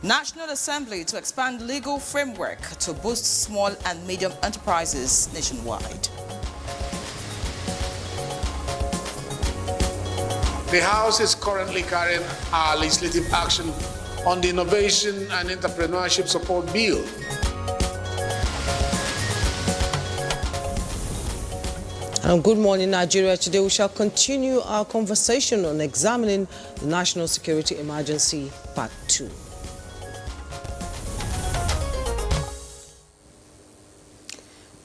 National Assembly to expand legal framework to boost small and medium enterprises nationwide. The House is currently carrying our legislative action on the Innovation and Entrepreneurship Support Bill. Good morning, Nigeria. Today we shall continue our conversation on examining the National Security Emergency Part 2.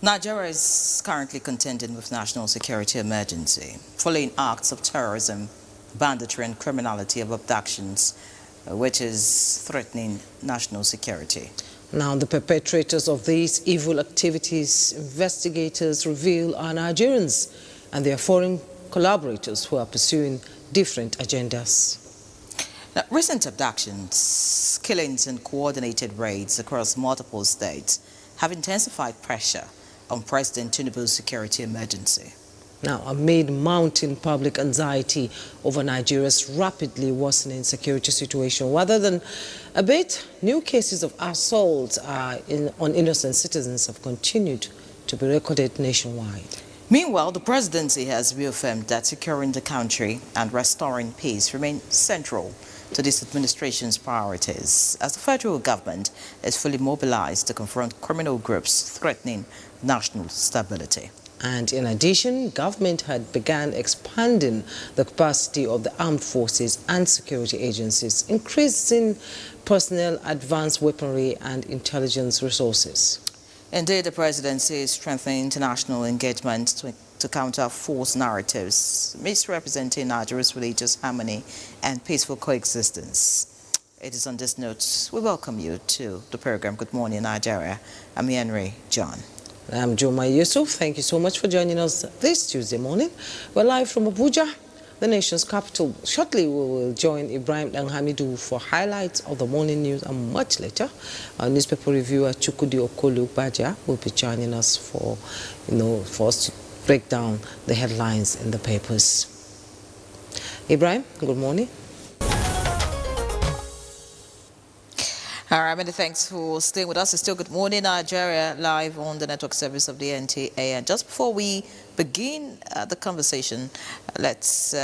Nigeria is currently contending with national security emergency following acts of terrorism, banditry and criminality of abductions, which is threatening national security. Now, the perpetrators of these evil activities, investigators reveal, are Nigerians and their foreign collaborators who are pursuing different agendas. Now, recent abductions, killings and coordinated raids across multiple states have intensified pressure on President Tinubu's security emergency. Now, amid mounting public anxiety over Nigeria's rapidly worsening security situation, rather than abate, new cases of assault on innocent citizens have continued to be recorded nationwide. Meanwhile, the presidency has reaffirmed that securing the country and restoring peace remain central to this administration's priorities, as the federal government is fully mobilized to confront criminal groups threatening national stability. And in addition, government had begun expanding the capacity of the armed forces and security agencies, increasing personnel, advanced weaponry and intelligence resources. Indeed, the presidency is strengthening international engagement to counter false narratives, misrepresenting Nigeria's religious harmony and peaceful coexistence. It is on this note we welcome you to the program. Good morning, Nigeria. I'm Henry John. I'm Joma Yusuf. Thank you so much for joining us this Tuesday morning. We're live from Abuja, the nation's capital. Shortly, we will join Ibrahim Hamidu for highlights of the morning news, and much later, our newspaper reviewer Chukudi Okolu Baja will be joining us for us to break down the headlines in the papers. Ibrahim, good morning. All right, many thanks for staying with us. It's still Good Morning Nigeria, live on the network service of the NTA. And just before we begin the conversation, let's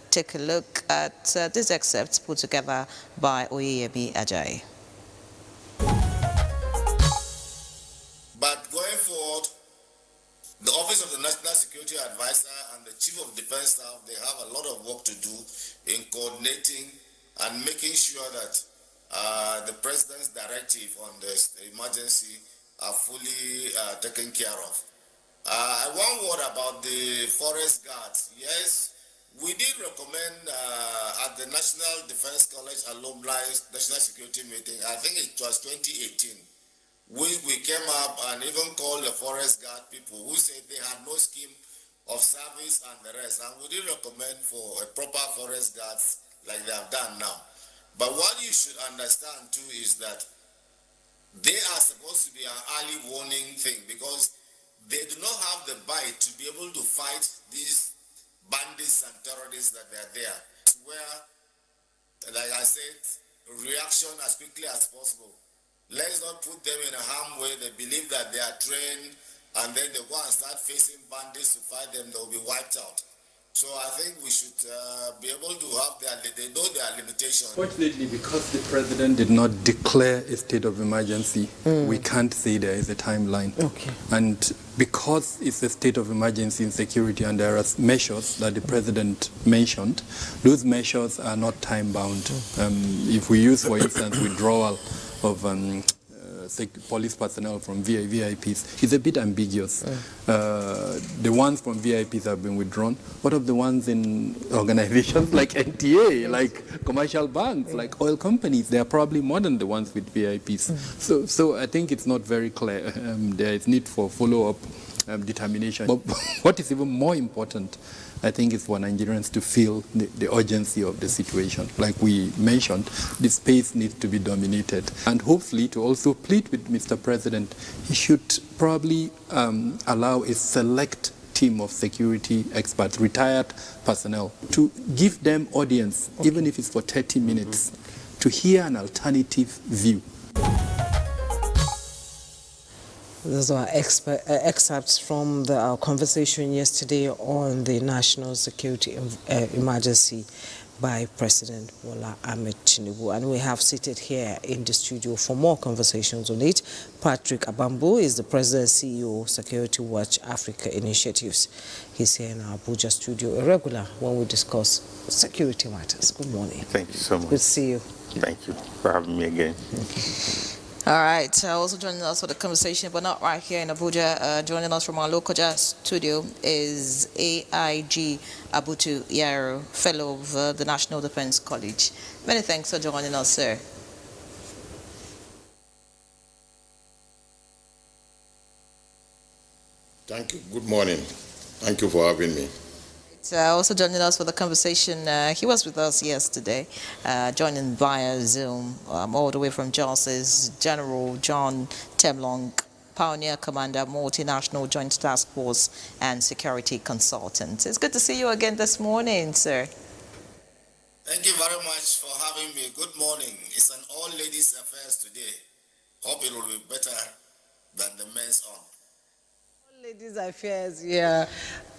take a look at these excerpts put together by Oyeyemi Ajayi. But going forward, the Office of the National Security Advisor and the Chief of Defense Staff, they have a lot of work to do in coordinating and making sure that the President's directive on the emergency are fully taken care of. One word about the forest guards. Yes, we did recommend at the National Defense College Alumni National Security Meeting, I think it was 2018, we came up and even called the forest guard people who said they had no scheme of service and the rest. And we did recommend for a proper forest guards like they have done now. But what you should understand too is that they are supposed to be an early warning thing, because they do not have the bite to be able to fight these bandits and terrorists that they are there. Where, like I said, reaction as quickly as possible. Let's not put them in a harm way. They believe that they are trained, and then they go and start facing bandits to fight them, they will be wiped out. So I think we should be able to have they know their limitations. Fortunately, because the president did not declare a state of emergency, we can't say there is a timeline. Okay. And because it's a state of emergency in security and there are measures that the president mentioned, those measures are not time-bound. If we use, for instance, withdrawal of police personnel from VIPs, it's a bit ambiguous. The ones from VIPs have been withdrawn. What of the ones in organizations like NTA, like commercial banks, like oil companies? They are probably more than the ones with VIPs. So I think it's not very clear. There is need for follow-up determination. But what is even more important, I think, is for Nigerians to feel the urgency of the situation. Like we mentioned, the space needs to be dominated. And hopefully, to also plead with Mr. President, he should probably allow a select team of security experts, retired personnel, to give them audience, even if it's for 30 minutes. to hear an alternative view. Those are excerpts from our conversation yesterday on the national security emergency by President Bola Ahmed Tinubu. And we have seated here in the studio for more conversations on it. Patrick Abambo is the President CEO, Security Watch Africa Initiatives. He's here in our Abuja studio, a regular when we discuss security matters. Good morning. Thank you so much. Good to see you. Thank you for having me again. All right, also joining us for the conversation, but not right here in Abuja, joining us from our local jazz studio is AIG Abutu Yaro, fellow of the National Defense College. Many thanks for joining us, sir. Thank you. Good morning. Thank you for having me. Also joining us for the conversation, he was with us yesterday, joining via Zoom, all the way from Jos, is General John Temlong, Pioneer Commander, Multinational Joint Task Force and Security Consultant. It's good to see you again this morning, sir. Thank you very much for having me. Good morning. It's an all-ladies affairs today. Hope it will be better than the men's on. Ladies Affairs, yeah,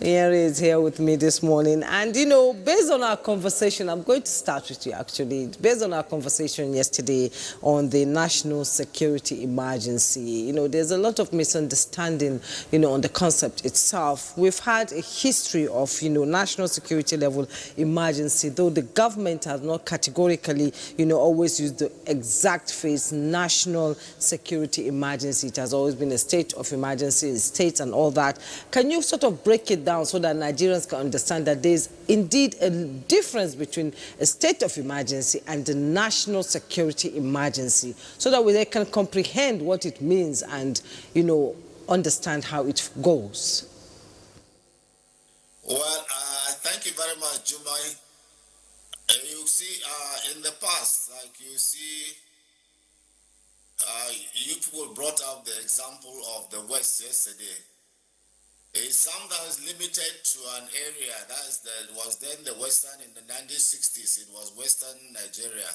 Mary is here with me this morning. And, you know, based on our conversation, I'm going to start with you, actually. Based on our conversation yesterday on the national security emergency, you know, there's a lot of misunderstanding, you know, on the concept itself. We've had a history of, you know, national security level emergency, though the government has not categorically, you know, always used the exact phrase national security emergency. It has always been a state of emergency, states and all that. Can you sort of break it down so that Nigerians can understand that there's indeed a difference between a state of emergency and the national security emergency, so that they can comprehend what it means and, you know, understand how it goes? Well, thank you very much, Jumai. You see, in the past, like you see, you people brought up the example of the West yesterday. It's sometimes limited to an area. That was then the Western in the 1960s. It was Western Nigeria.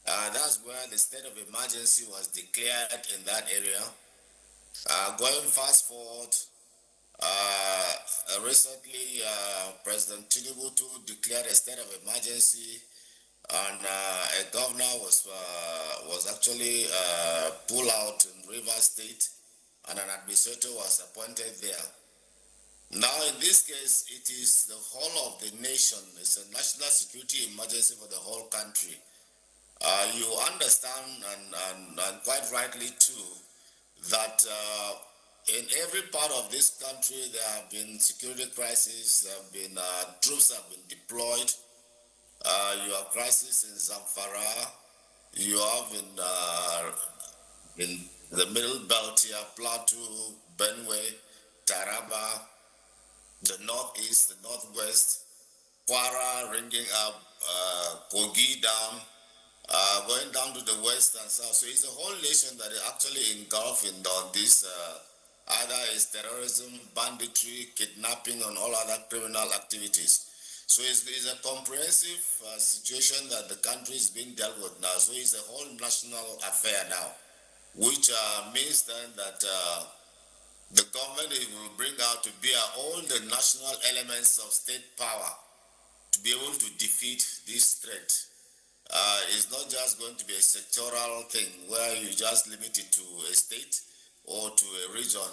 That's where the state of emergency was declared in that area. Going fast forward, recently President Tinubu declared a state of emergency, and a governor was actually pulled out in Rivers State, and an administrator was appointed there. Now, in this case, it is the whole of the nation. It's a national security emergency for the whole country. You understand, and quite rightly too, that in every part of this country there have been security crises, there have been troops have been deployed. You have crisis in Zamfara, you have in the middle belt here, Plateau, Benue, Taraba, the northeast, the northwest, Kwara ringing up, Kogi down, going down to the west and south. So it's a whole nation that is actually engulfed in on this, either is terrorism, banditry, kidnapping, and all other criminal activities. So it's a comprehensive situation that the country is being dealt with now. So it's a whole national affair now, which means then that the government will bring out to bear all the national elements of state power to be able to defeat this threat. It's not just going to be a sectoral thing where you just limit it to a state or to a region.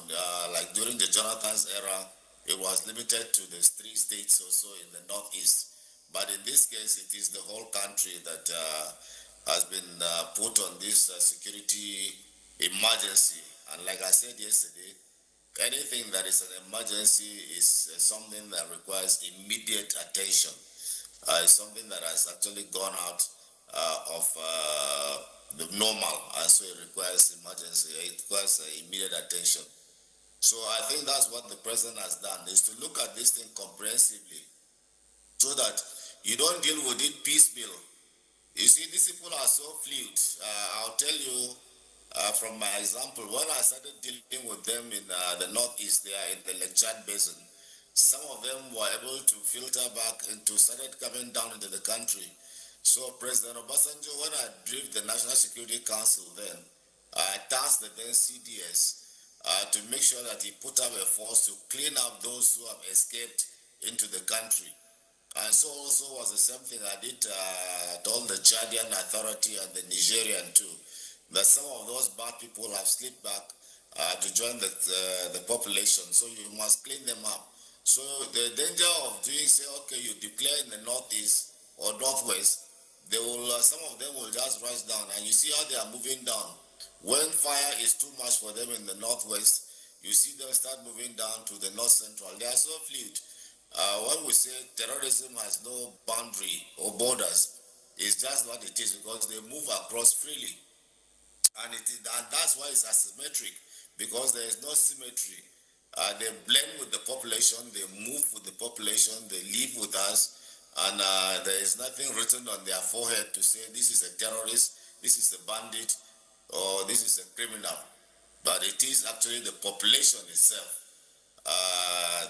Like during the Jonathan's era, it was limited to the 3 states or so in the northeast. But in this case, it is the whole country that has been put on this security emergency. And like I said yesterday, anything that is an emergency is something that requires immediate attention. It's something that has actually gone out of the normal, and so it requires emergency. It requires immediate attention. So I think that's what the president has done, is to look at this thing comprehensively, so that you don't deal with it piecemeal. You see, these people are so fluid. I'll tell you. From my example, when I started dealing with them in the northeast, there in the Lake Chad Basin, some of them were able to filter back into, started coming down into the country. So President Obasanjo, when I briefed the National Security Council then, I tasked the then CDS to make sure that he put up a force to clean up those who have escaped into the country. And so also was the same thing I did told the Chadian authority and the Nigerian too, that some of those bad people have slipped back to join the population. So you must clean them up. So the danger of doing, say, okay, you declare in the northeast or northwest, they will some of them will just rush down, and you see how they are moving down. When fire is too much for them in the northwest, you see them start moving down to the north central. They are so fluid. When we say terrorism has no boundary or borders, it's just what it is, because they move across freely. And that's why it's asymmetric, because there is no symmetry. They blend with the population, they move with the population, they live with us, and there is nothing written on their forehead to say this is a terrorist, this is a bandit, or this is a criminal. But it is actually the population itself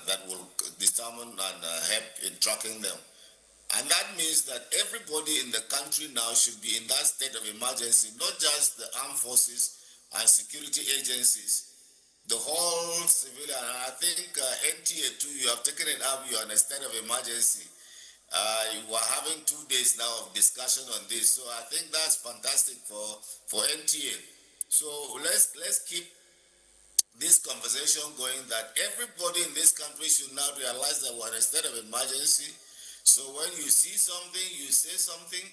that will determine and help in tracking them. And that means that everybody in the country now should be in that state of emergency, not just the armed forces and security agencies, the whole civilian. And I think NTA too, you have taken it up, you are in a state of emergency. You are having 2 days now of discussion on this. So I think that's fantastic for NTA. So let's keep this conversation going, that everybody in this country should now realize that we're in a state of emergency. So when you see something, you say something,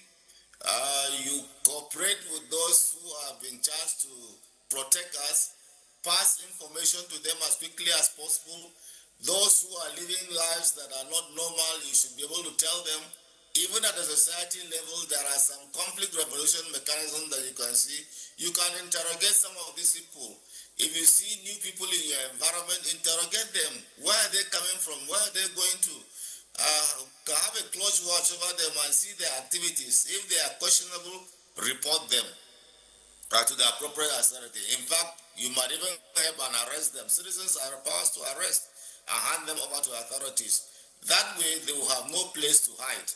you cooperate with those who have been charged to protect us, pass information to them as quickly as possible. Those who are living lives that are not normal, you should be able to tell them. Even at the society level, there are some conflict resolution mechanisms that you can see. You can interrogate some of these people. If you see new people in your environment, interrogate them. Where are they coming from? Where are they going to? Have a close watch over them and see their activities. If they are questionable, report them to the appropriate authority. In fact, you might even help and arrest them. Citizens are empowered to arrest and hand them over to authorities. That way, they will have no place to hide.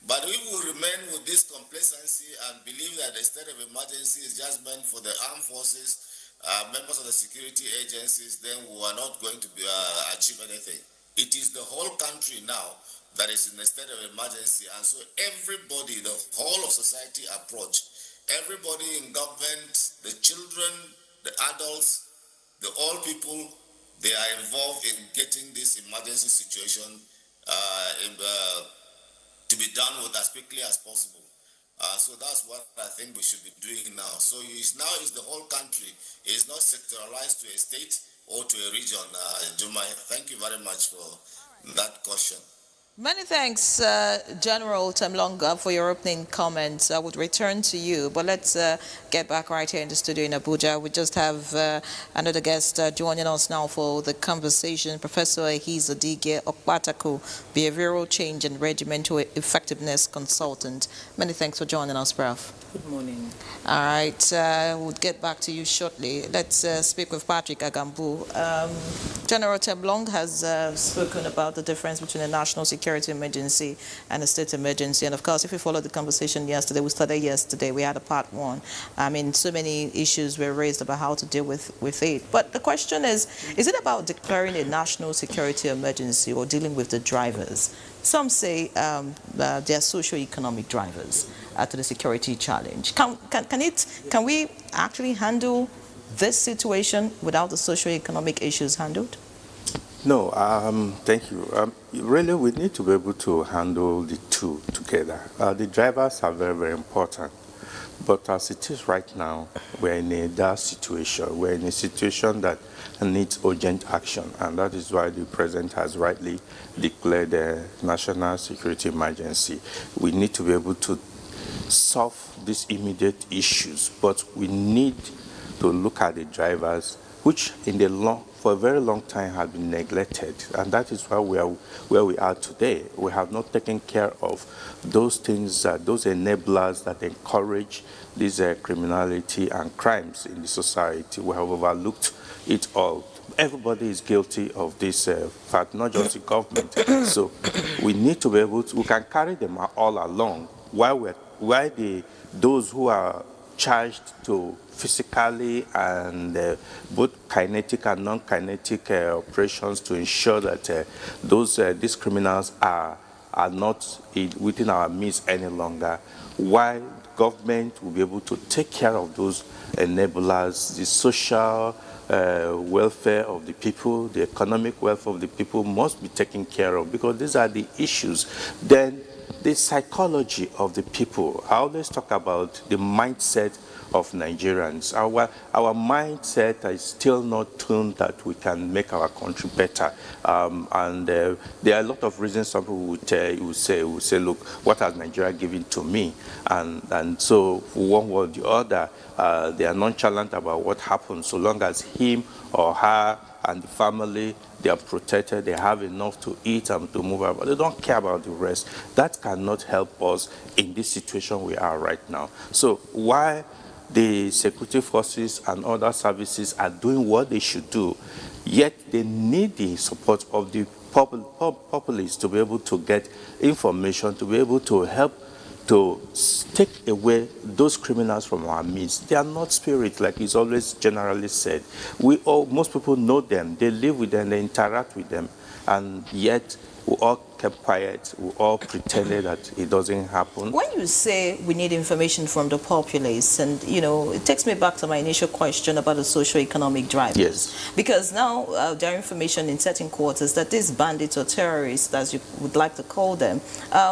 But if we remain with this complacency and believe that the state of emergency is just meant for the armed forces, members of the security agencies, then we are not going to achieve anything. It is the whole country now that is in a state of emergency, and so everybody, the whole of society approach, everybody in government, the children, the adults, the old people, they are involved in getting this emergency situation to be done with as quickly as possible. So that's what I think we should be doing now. So now is the whole country. It's not sectoralized to a state or to a region. Jumai, thank you very much for that question. Many thanks, General Temlonga, for your opening comments. I would return to you, but let's get back right here in the studio in Abuja. We just have another guest joining us now for the conversation, Professor Ehizodige Okpataku, Behavioral Change and Regimental Effectiveness Consultant. Many thanks for joining us, Prof. Good morning. All right, we'll get back to you shortly. Let's speak with Patrick Agambu. General Temlong has spoken about the difference between a national security emergency and a state emergency. And of course, if you followed the conversation yesterday, we started yesterday, we had a part one. I mean, so many issues were raised about how to deal with it. But the question is it about declaring a national security emergency or dealing with the drivers? Some say they are socio-economic drivers to the security challenge. Can we actually handle this situation without the socio-economic issues handled? No, thank you. Really, we need to be able to handle the two together. The drivers are very, very important. But as it is right now, we're in a dire situation. We're in a situation that needs urgent action, and that is why the President has rightly declared a national security emergency. We need to be able to solve these immediate issues, but we need to look at the drivers, which for a very long time have been neglected, and that is why we are where we are today. We have not taken care of those things, those enablers that encourage this criminality and crimes in the society. We have overlooked it all. Everybody is guilty of this fact, not just the government. So we need to be able to, we can carry them all along while we're those who are charged to physically and both kinetic and non-kinetic operations to ensure that these criminals are not within our means any longer, while government will be able to take care of those enablers, the social welfare of the people, the economic welfare of the people must be taken care of, because these are the issues. Then the psychology of the people. I always talk about the mindset of Nigerians. Our mindset is still not tuned that we can make our country better. And there are a lot of reasons some people would say, look, what has Nigeria given to me? And so for one way or the other, they are nonchalant about what happens, so long as him or her and the family, they are protected, they have enough to eat and to move about. They don't care about the rest. That cannot help us in this situation we are right now. So why the security forces and other services are doing what they should do, yet they need the support of the populace to be able to get information, to be able to help to take away those criminals from our midst. They are not spirits, like is always generally said. Most people know them, they live with them, they interact with them, and yet we all kept quiet, we all pretended that it doesn't happen. When you say we need information from the populace, and it takes me back to my initial question about the socio-economic drivers. Yes. Because now there are information in certain quarters that these bandits or terrorists, as you would like to call them,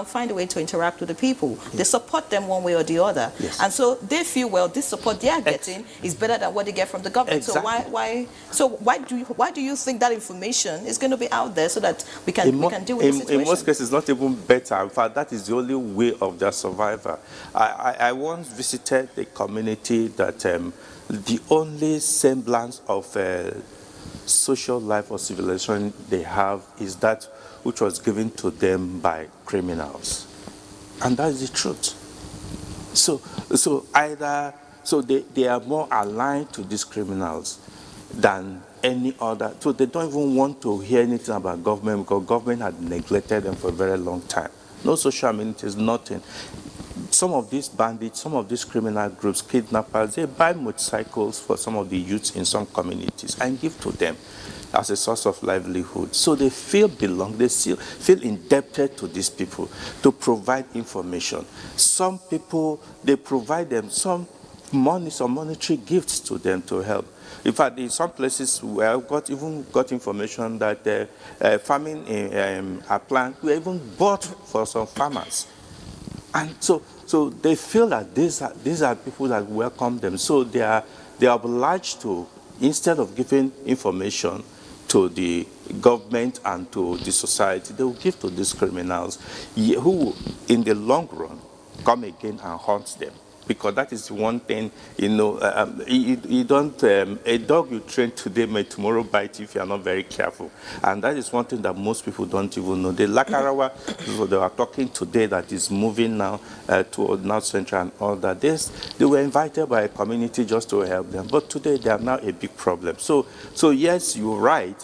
find a way to interact with the people. Yes. They support them one way or the other. Yes. And so they feel, well, this support they are getting is better than what they get from the government. Exactly. So why do you think that information is going to be out there so that we can deal with the situation? In most cases, it's not even better. In fact, that is the only way of their survival. I once visited a community that the only semblance of social life or civilization they have is that which was given to them by criminals. And that is the truth. So they are more aligned to these criminals than any other. So they don't even want to hear anything about government, because government had neglected them for a very long time. No social amenities, nothing. Some of these bandits, some of these criminal groups, kidnappers, they buy motorcycles for some of the youths in some communities and give to them as a source of livelihood. So they feel belong, they still feel indebted to these people to provide information. Some people, they provide them some money, some monetary gifts to them to help. In fact, in some places where I've got information that farming a plant were even bought for some farmers. And so they feel that these are people that welcome them. So they are obliged to, instead of giving information to the government and to the society, they will give to these criminals who, in the long run, come again and haunt them. Because that is one thing, you don't, a dog you train today may tomorrow bite if you are not very careful. And that is one thing that most people don't even know. The Lakarawa, they are talking today that is moving now to North Central and all that. They were invited by a community just to help them. But today they are now a big problem. So yes, you're right,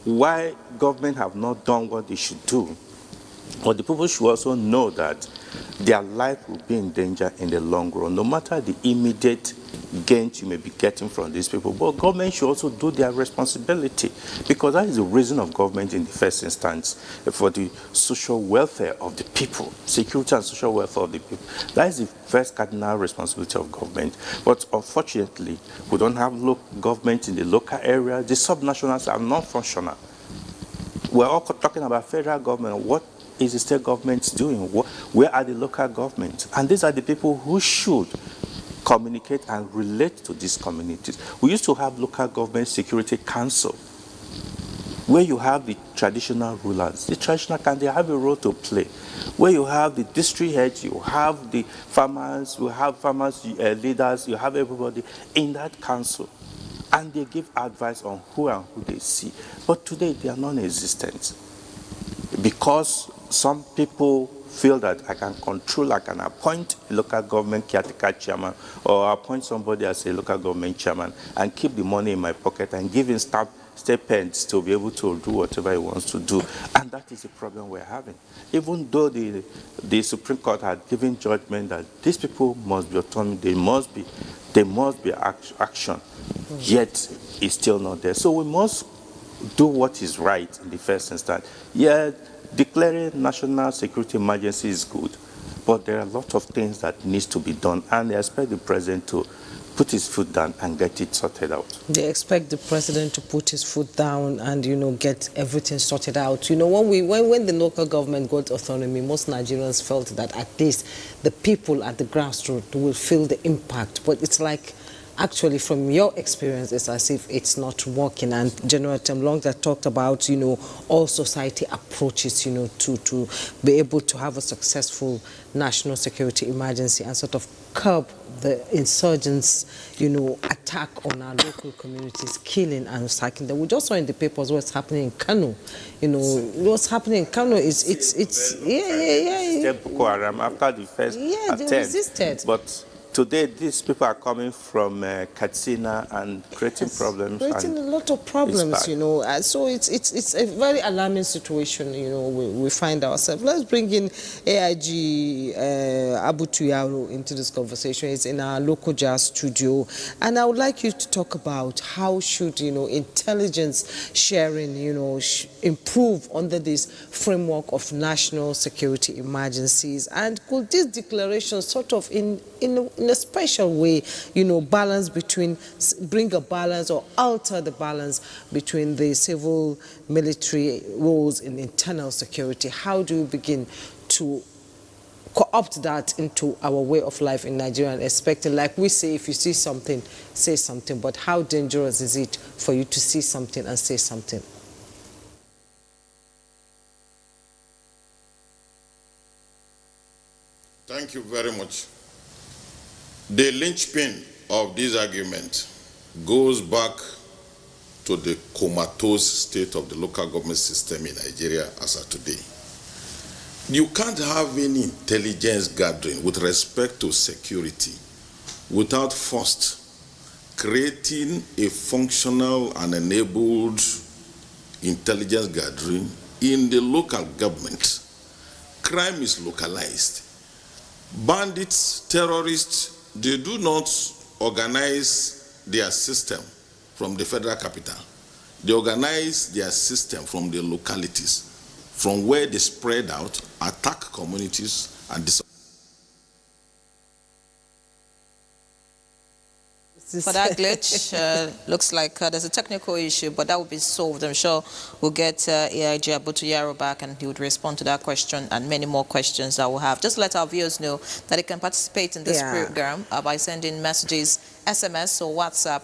why government have not done what they should do. But the people should also know that their life will be in danger in the long run, no matter the immediate gains you may be getting from these people. But government should also do their responsibility, because that is the reason of government in the first instance, for the social welfare of the people, security and social welfare of the people. That is the first cardinal responsibility of government. But unfortunately, we don't have government in the local area. The subnationals are not functional. We're all talking about federal government. What is the state government doing? Where are the local governments? And these are the people who should communicate and relate to these communities. We used to have local government security council, where you have the traditional rulers. The traditional they have a role to play. Where you have the district heads, you have the farmers, you have farmers leaders, you have everybody in that council. And they give advice on who and who they see. But today they are non-existent, because some people feel that I can appoint a local government caretaker chairman, or appoint somebody as a local government chairman and keep the money in my pocket and give him stamp stipends to be able to do whatever he wants to do. And that is the problem we're having. Even though the Supreme Court had given judgment that these people must be autonomous, there must be action, yet it's still not there. So we must do what is right in the first instance. Yeah, declaring national security emergency is good, but there are a lot of things that needs to be done, and I expect the president to put his foot down and get it sorted out. They expect the president to put his foot down and, get everything sorted out. When the local government got autonomy, most Nigerians felt that at least the people at the grassroots will feel the impact. But it's like, actually, from your experience, it's as if it's not working. And General Temlong that talked about, all society approaches, to be able to have a successful national security emergency and sort of curb the insurgents, attack on our local communities, killing and sacking them. We just saw in the papers what's happening in Kano. What's happening in Kano is yeah. Boko Haram after the first attempt. They resisted. But today, these people are coming from Katsina and creating problems. Creating a lot of problems, So it's a very alarming situation, we find ourselves. Let's bring in AIG Abuja into this conversation. It's in our local jazz studio. And I would like you to talk about how should, intelligence sharing, improve under this framework of national security emergencies. And could this declaration sort of in a special way, bring a balance or alter the balance between the civil military roles in internal security? How do we begin to co-opt that into our way of life in Nigeria and expecting, like we say, if you see something, say something, but how dangerous is it for you to see something and say something? Thank you very much. The linchpin of this argument goes back to the comatose state of the local government system in Nigeria as of today. You can't have any intelligence gathering with respect to security without first creating a functional and enabled intelligence gathering in the local government. Crime is localized. Bandits, terrorists, they do not organize their system from the federal capital. They organize their system from the localities, from where they spread out, attack communities, and For that glitch, looks like there's a technical issue, but that will be solved. I'm sure we'll get AIG Abutuyaro back and he would respond to that question and many more questions that we'll have. Just let our viewers know that they can participate in this program by sending messages, SMS or WhatsApp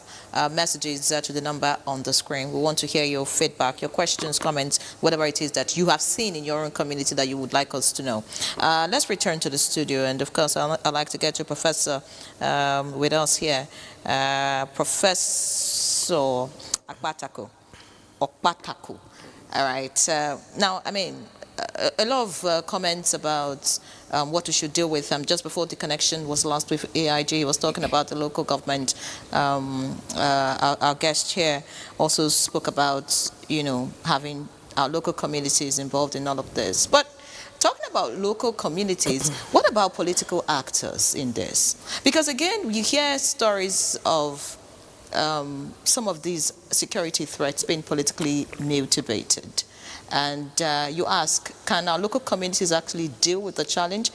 messages to the number on the screen. We want to hear your feedback, your questions, comments, whatever it is that you have seen in your own community that you would like us to know. Let's return to the studio, and of course I'd like to get your professor with us here. Professor Okpataku. All right. Now, I mean, a lot of comments about what we should deal with. Just before the connection was lost with AIG, he was talking about the local government. Our guest here also spoke about, having our local communities involved in all of this. But talking about local communities, what about political actors in this? Because again, you hear stories of some of these security threats being politically motivated. And you ask, can our local communities actually deal with the challenge,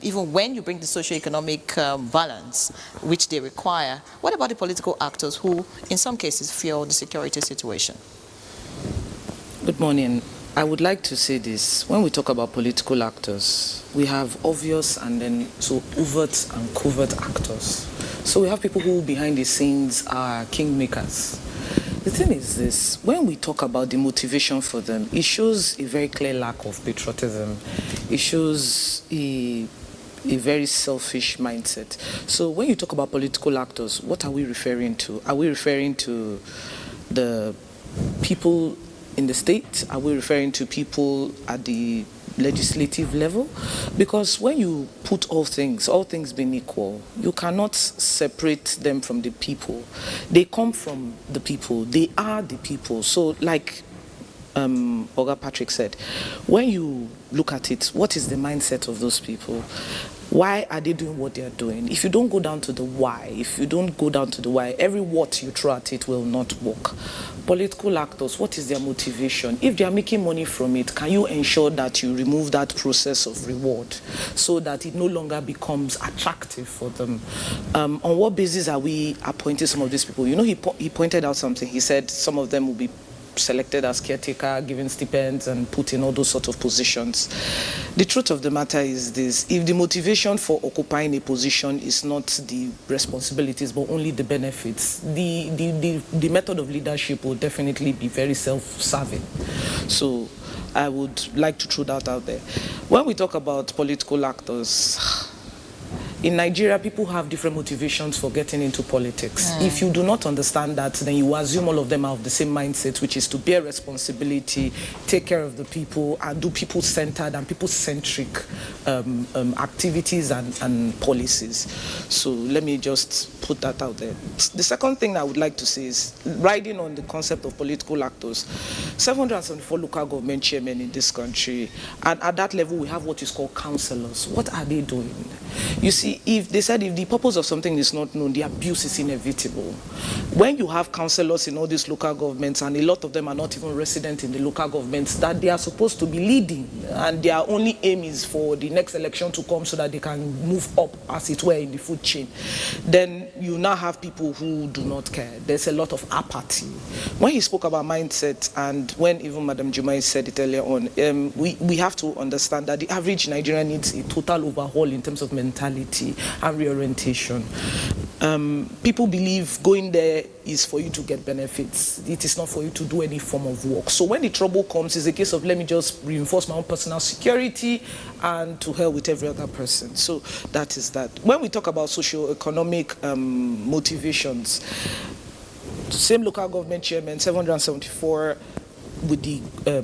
even when you bring the socio-economic balance, which they require? What about the political actors who, in some cases, fear the security situation? Good morning. I would like to say this. When we talk about political actors, we have obvious and then overt and covert actors. So we have people who behind the scenes are kingmakers. The thing is this, when we talk about the motivation for them, it shows a very clear lack of patriotism. It shows a very selfish mindset. So when you talk about political actors, what are we referring to? Are we referring to the people in the state? Are we referring to people at the legislative level, because when you put all things being equal, you cannot separate them from the people. They come from the people. They are the people. So like Oga Patrick said, when you look at it, what is the mindset of those people? Why are they doing what they are doing? If you don't go down to the why, every what you throw at it will not work. Political actors, what is their motivation? If they are making money from it, can you ensure that you remove that process of reward so that it no longer becomes attractive for them? On what basis are we appointing some of these people? You know, he pointed out something. He said some of them will be selected as caretaker, given stipends and put in all those sort of positions. The truth of the matter is this: if the motivation for occupying a position is not the responsibilities but only the benefits, the method of leadership will definitely be very self-serving. So I would like to throw that out there. When we talk about political actors, in Nigeria, people have different motivations for getting into politics. If you do not understand that, then you assume all of them are of the same mindset, which is to bear responsibility, take care of the people, and do people-centered and people-centric activities and policies. So let me just put that out there. The second thing I would like to say is, riding on the concept of political actors, 774 local government chairmen in this country, and at that level we have what is called councillors. What are they doing? You see, if they said if the purpose of something is not known, the abuse is inevitable. When you have councillors in all these local governments, and a lot of them are not even resident in the local governments that they are supposed to be leading, and their only aim is for the next election to come so that they can move up, as it were, in the food chain, then you now have people who do not care. There's a lot of apathy. When he spoke about mindset, and when even Madam Jumai said it earlier on, we have to understand that the average Nigerian needs a total overhaul in terms of mentality and reorientation. People believe going there is for you to get benefits. It is not for you to do any form of work. So when the trouble comes, it's a case of let me just reinforce my own personal security and to hell with every other person. So that is that. When we talk about socio-economic motivations, the same local government chairman, 774, with the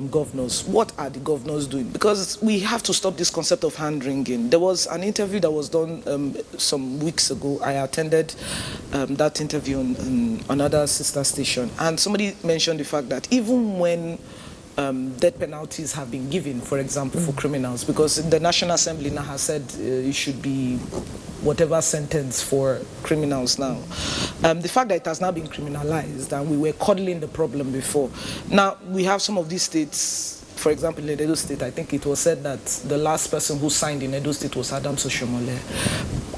governors. What are the governors doing? Because we have to stop this concept of hand-wringing. There was an interview that was done some weeks ago. I attended that interview on another sister station, and somebody mentioned the fact that even when death penalties have been given, for example, for criminals, because the National Assembly now has said it should be whatever sentence for criminals now. The fact that it has now been criminalized, and we were coddling the problem before. Now, we have some of these states, for example, in Edo State, I think it was said that the last person who signed in Edo State was Adam Soshomole.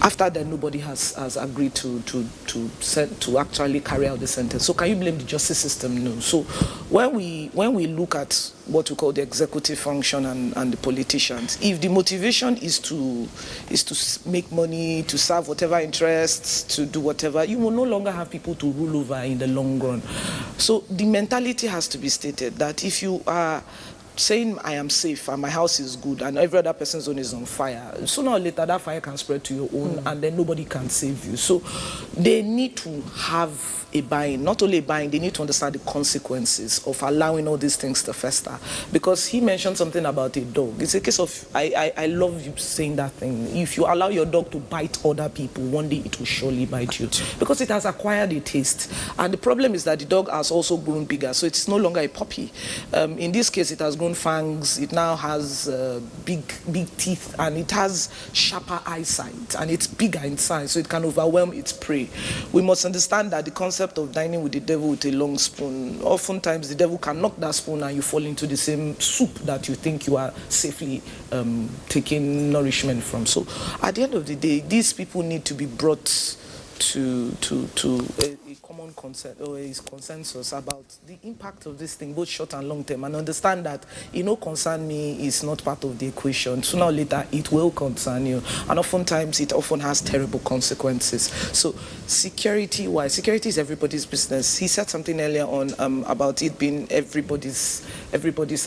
After that, nobody has agreed to actually carry out the sentence. So can you blame the justice system? No. So when we look at what we call the executive function and the politicians, if the motivation is to make money, to serve whatever interests, to do whatever, you will no longer have people to rule over in the long run. So the mentality has to be stated that if you are saying I am safe and my house is good and every other person's own is on fire, sooner or later that fire can spread to your own and then nobody can save you. So they need to have a buy-in, not only a buy-in, they need to understand the consequences of allowing all these things to fester. Because he mentioned something about a dog. It's a case of, I love you saying that thing. If you allow your dog to bite other people, one day it will surely bite you. Because it has acquired a taste. And the problem is that the dog has also grown bigger, so it's no longer a puppy. In this case, it has grown fangs, it now has big teeth, and it has sharper eyesight, and it's bigger in size, so it can overwhelm its prey. We must understand that the concept of dining with the devil with a long spoon, oftentimes the devil can knock that spoon and you fall into the same soup that you think you are safely taking nourishment from. So at the end of the day, these people need to be brought to a common consent or a consensus about the impact of this thing, both short and long term, and understand that concern me is not part of the equation. Sooner or later it will concern you, and oftentimes it often has terrible consequences. So security is everybody's business. He said something earlier on about it being everybody's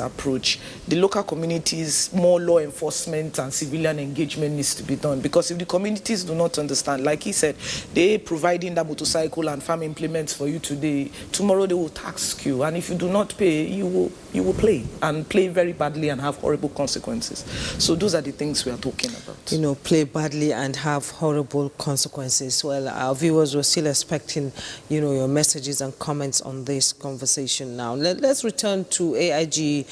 approach. The local communities, more law enforcement and civilian engagement needs to be done, because if the communities do not understand, like he said, they providing that motorcycle and farm implement for you today, tomorrow they will tax you, and if you do not pay, you will play very badly and have horrible consequences. So those are the things we are talking about. You know, play badly and have horrible consequences. Well, our viewers were still expecting, you know, your messages and comments on this conversation now. Let's return to AIG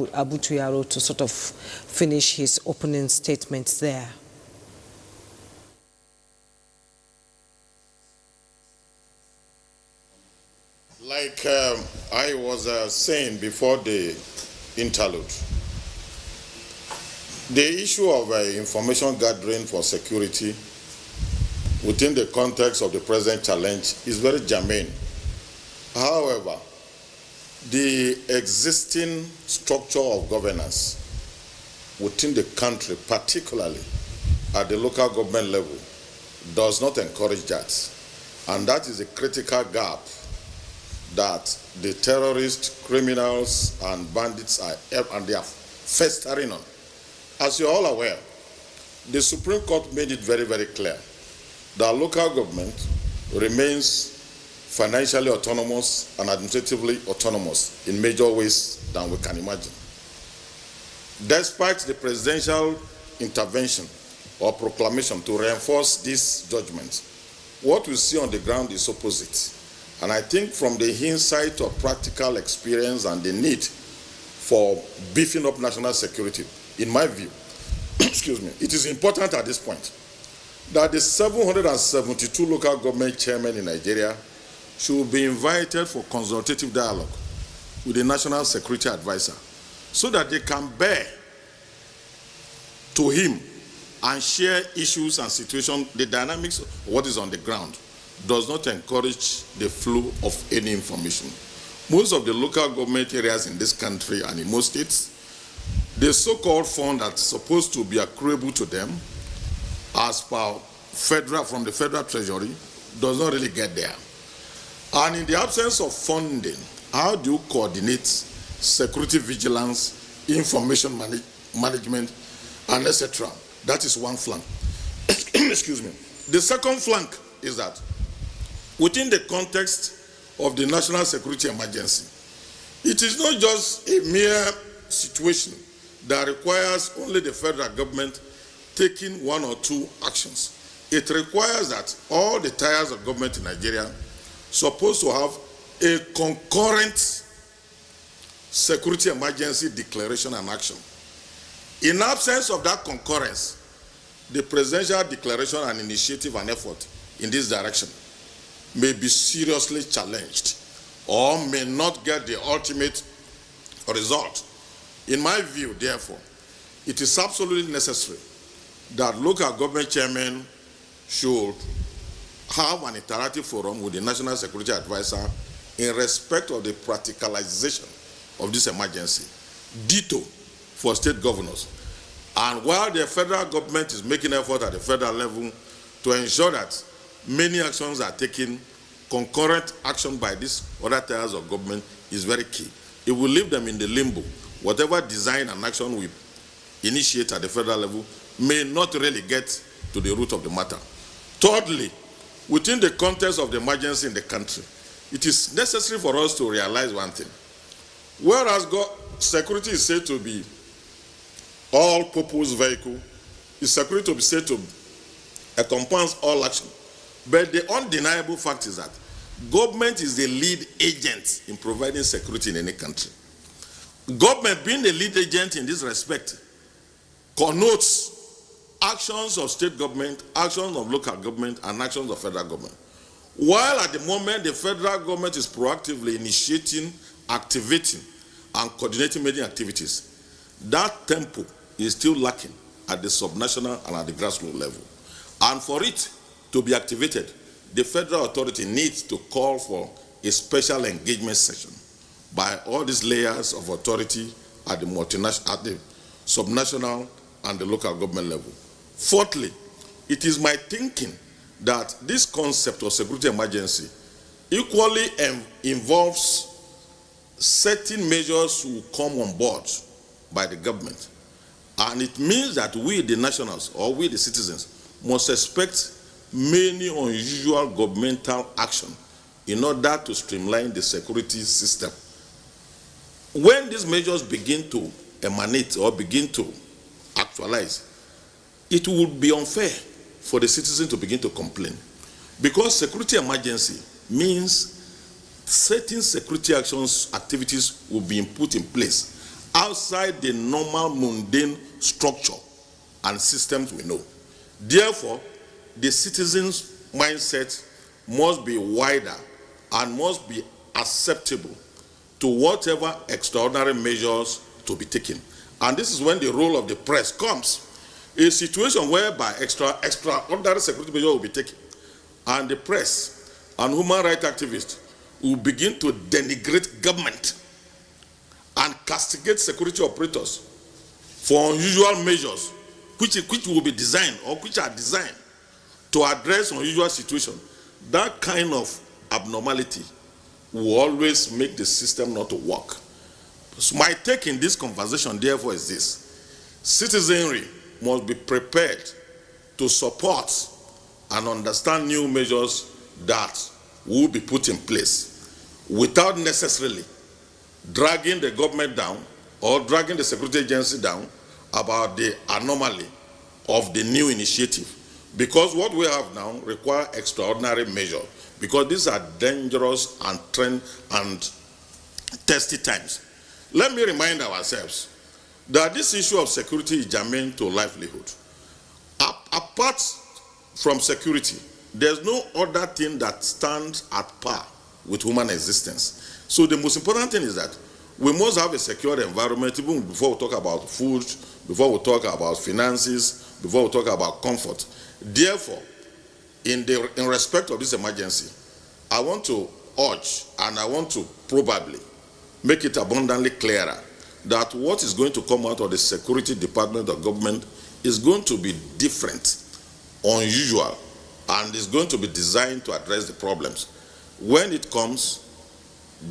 Abutu Yaro to sort of finish his opening statements there. Like I was saying before the interlude, the issue of information gathering for security within the context of the present challenge is very germane. However, the existing structure of governance within the country, particularly at the local government level, does not encourage that. And that is a critical gap that the terrorists, criminals, and bandits are festering on. As you're all aware, the Supreme Court made it very, very clear that local government remains financially autonomous and administratively autonomous in major ways than we can imagine. Despite the presidential intervention or proclamation to reinforce this judgment, what we see on the ground is opposite. And I think from the insight of practical experience and the need for beefing up national security, in my view, excuse me, it is important at this point that the 772 local government chairmen in Nigeria should be invited for consultative dialogue with the National Security Advisor so that they can bear to him and share issues and situations, the dynamics of what is on the ground does not encourage the flow of any information. Most of the local government areas in this country and in most states, the so-called fund that's supposed to be accruable to them as per from the federal treasury does not really get there. And in the absence of funding, how do you coordinate security vigilance, information management, and etc.? That is one flank. Excuse me. The second flank is that within the context of the national security emergency, it is not just a mere situation that requires only the federal government taking one or two actions. It requires that all the tiers of government in Nigeria supposed to have a concurrent security emergency declaration and action. In absence of that concurrence, the presidential declaration and initiative and effort in this direction may be seriously challenged or may not get the ultimate result. In my view, therefore, it is absolutely necessary that local government chairmen should have an interactive forum with the National Security Advisor in respect of the practicalization of this emergency. Ditto for state governors. And while the federal government is making effort at the federal level to ensure that many actions are taken, concurrent action by these other tiers of government is very key. It will leave them in the limbo. Whatever design and action we initiate at the federal level may not really get to the root of the matter. Thirdly, within the context of the emergency in the country, it is necessary for us to realize one thing. Whereas security is said to be all-purpose vehicle, is security to be said to encompass all action. But the undeniable fact is that government is the lead agent in providing security in any country. Government being the lead agent in this respect connotes actions of state government, actions of local government, and actions of federal government. While at the moment the federal government is proactively initiating, activating, and coordinating many activities, that tempo is still lacking at the subnational and at the grassroots level. And for it to be activated, the federal authority needs to call for a special engagement session by all these layers of authority at the multinational, at the subnational and the local government level. Fourthly, it is my thinking that this concept of security emergency equally involves certain measures will come on board by the government. And it means that we, the nationals, or we, the citizens, must expect many unusual governmental action in order to streamline the security system. When these measures begin to emanate or begin to actualize, it would be unfair for the citizen to begin to complain. Because security emergency means certain security actions, activities will be put in place outside the normal mundane structure and systems we know. Therefore, the citizen's mindset must be wider and must be acceptable to whatever extraordinary measures to be taken. And this is when the role of the press comes. A situation whereby extraordinary security measures will be taken, and the press and human rights activists will begin to denigrate government and castigate security operators for unusual measures which will be designed or which are designed to address unusual situations. That kind of abnormality will always make the system not to work. So my take in this conversation, therefore, is this: citizenry must be prepared to support and understand new measures that will be put in place without necessarily dragging the government down or dragging the security agency down about the anomaly of the new initiative. Because what we have now requires extraordinary measures, because these are dangerous and trend and testy times. Let me remind ourselves that this issue of security is germane to livelihood. Apart from security, there's no other thing that stands at par with human existence. So the most important thing is that we must have a secure environment, even before we talk about food, before we talk about finances, before we talk about comfort. Therefore, in respect of this emergency, I want to urge and I want to probably make it abundantly clearer that what is going to come out of the security department of government is going to be different, unusual, and is going to be designed to address the problems. When it comes,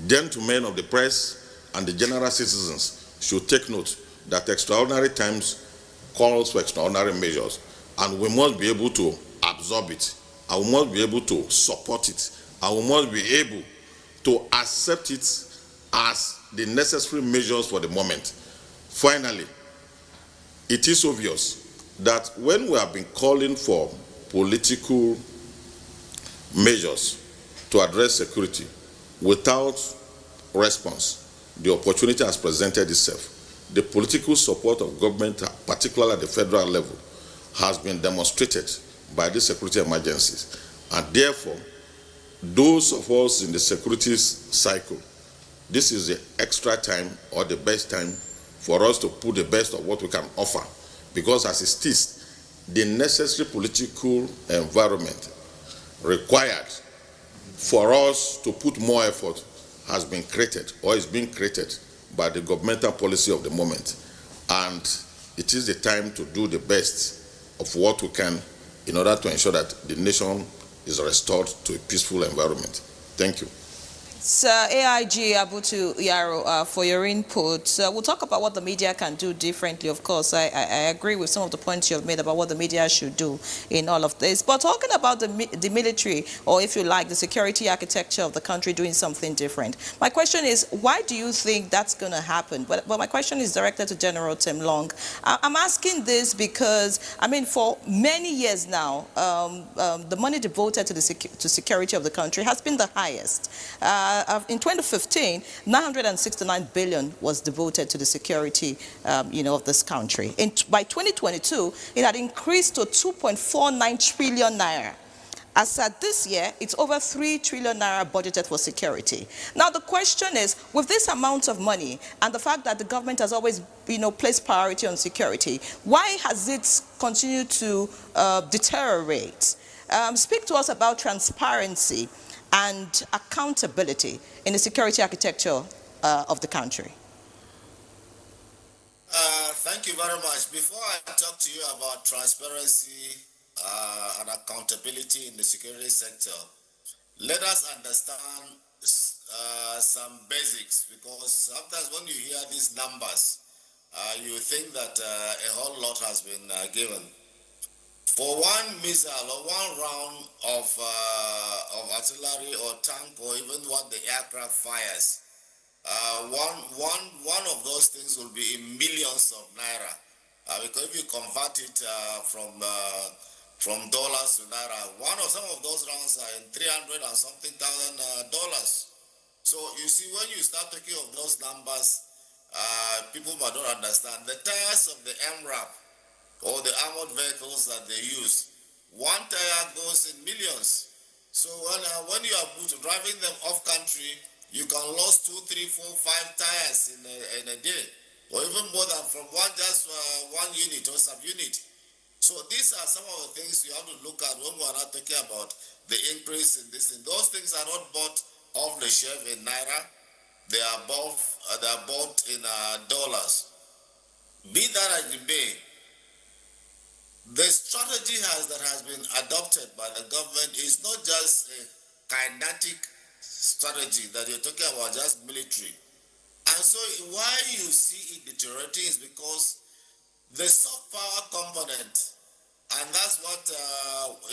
gentlemen of the press and the general citizens should take note that extraordinary times calls for extraordinary measures, and we must be able to absorb it, and we must be able to support it, and we must be able to accept it as the necessary measures for the moment. Finally, it is obvious that when we have been calling for political measures to address security without response, the opportunity has presented itself. The political support of government, particularly at the federal level, has been demonstrated by the security emergencies. And therefore, those of us in the security cycle, this is the extra time or the best time for us to put the best of what we can offer. Because as it is, the necessary political environment required for us to put more effort has been created or is being created by the governmental policy of the moment. And it is the time to do the best of what we can in order to ensure that the nation is restored to a peaceful environment. Thank you. So, AIG Abutu Yaro, for your input. We'll talk about what the media can do differently. Of course, I agree with some of the points you've made about what the media should do in all of this. But talking about the military, or if you like, the security architecture of the country doing something different. My question is, why do you think that's going to happen? But my question is directed to General Tim Long. I'm asking this because, I mean, for many years now, the money devoted to security of the country has been the highest. In 2015, 969 billion was devoted to the security, of this country. By 2022, it had increased to 2.49 trillion naira. As at this year, it's over 3 trillion naira budgeted for security. Now, the question is, with this amount of money and the fact that the government has always, placed priority on security, why has it continued to deteriorate? Speak to us about transparency and accountability in the security architecture of the country. Thank you very much. Before I talk to you about transparency and accountability in the security sector, let us understand some basics, because sometimes when you hear these numbers, you think that a whole lot has been given. for one missile or one round of artillery or tank or even what the aircraft fires, one of those things will be in millions of naira. Because if you convert it from dollars to naira, some of those rounds are in 300 and something thousand dollars. So you see, when you start talking of those numbers, people might not understand. The tires of the MRAP or the armored vehicles that they use, one tire goes in millions. So when you are driving them off country, you can lose 2, 3, 4, 5 tires in a day, or even more than from one unit or sub-unit. So these are some of the things you have to look at when we are not talking about the increase in this thing. Those things are not bought off the shelf in naira; they are bought in dollars. Be that as it may, the strategy that has been adopted by the government is not just a kinetic strategy that you're talking about, just military. And so why you see it deteriorating is because the soft power component, and that's what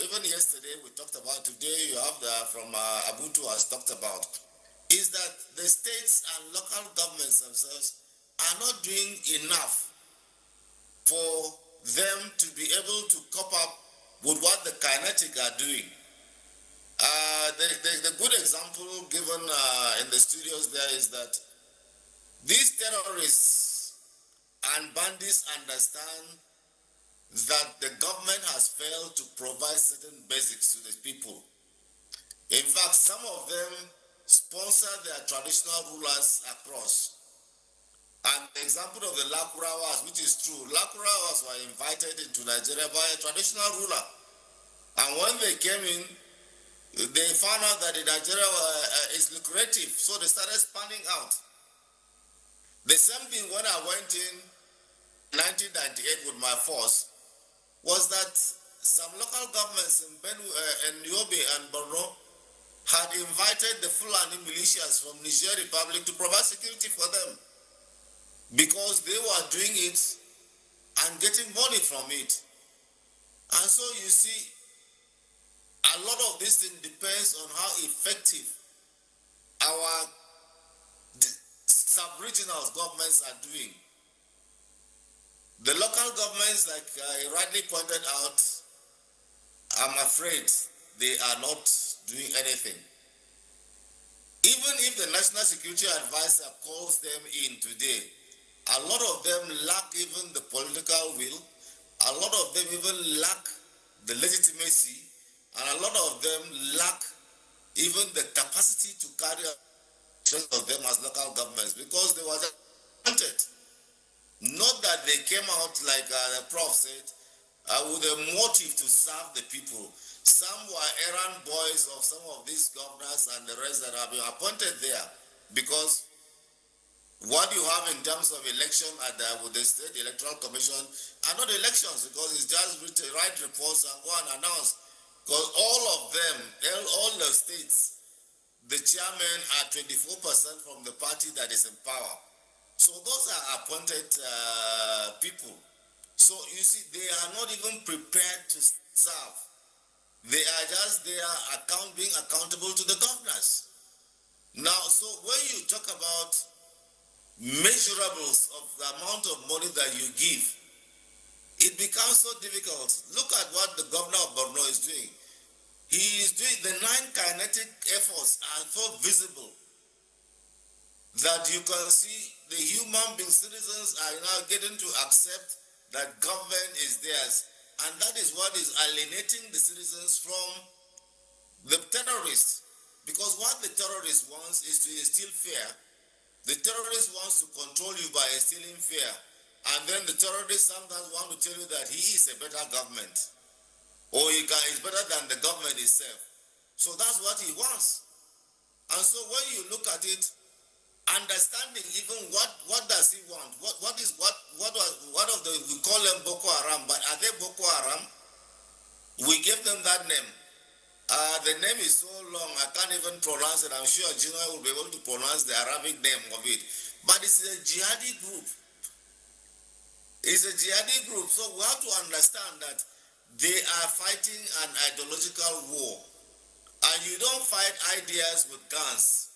even yesterday we talked about, today you have from Abuja has talked about, is that the states and local governments themselves are not doing enough for them to be able to cope up with what the kinetic are doing. The good example given in the studios there is that these terrorists and bandits understand that the government has failed to provide certain basics to the people. In fact, some of them sponsor their traditional rulers across. And the example of the Lakurawas, which is true, Lakurawas were invited into Nigeria by a traditional ruler. And when they came in, they found out that Nigeria is lucrative, so they started spanning out. The same thing when I went in 1998 with my force was that some local governments in Yobe and Borno had invited the Fulani militias from Niger Republic to provide security for them, because they were doing it and getting money from it. And so you see, a lot of this thing depends on how effective our sub-regional governments are doing. The local governments, like I rightly pointed out, I'm afraid they are not doing anything. Even if the National Security Advisor calls them in today, a lot of them lack even the political will, a lot of them even lack the legitimacy, and a lot of them lack even the capacity to carry out of them as local governments, because they were just wanted. Not that they came out like the Prof said, with a motive to serve the people. Some were errand boys of some of these governors and the rest that have been appointed there, because what you have in terms of election with the State Electoral Commission are not elections, because it's just write reports and go and announce. Because all of them, all the states, the chairmen are 24% from the party that is in power. So those are appointed people. So you see, they are not even prepared to serve. They are just there being accountable to the governors. Now, so when you talk about measurables of the amount of money that you give, it becomes so difficult. Look at what the governor of Borno is doing. He is doing, the 9 kinetic efforts are so visible that you can see the human being citizens are now getting to accept that government is theirs. And that is what is alienating the citizens from the terrorists. Because what the terrorist wants is to instill fear. The terrorist wants to control you by instilling fear. And then the terrorist sometimes want to tell you that he is a better government, or he is better than the government itself. So that's what he wants. And so when you look at it, understanding even what does he want? What of the, we call them Boko Haram, but are they Boko Haram? We gave them that name. The name is so long, I can't even pronounce it. I'm sure Gino will be able to pronounce the Arabic name of it. But it's a jihadi group. It's a jihadi group. So we have to understand that they are fighting an ideological war. And you don't fight ideas with guns.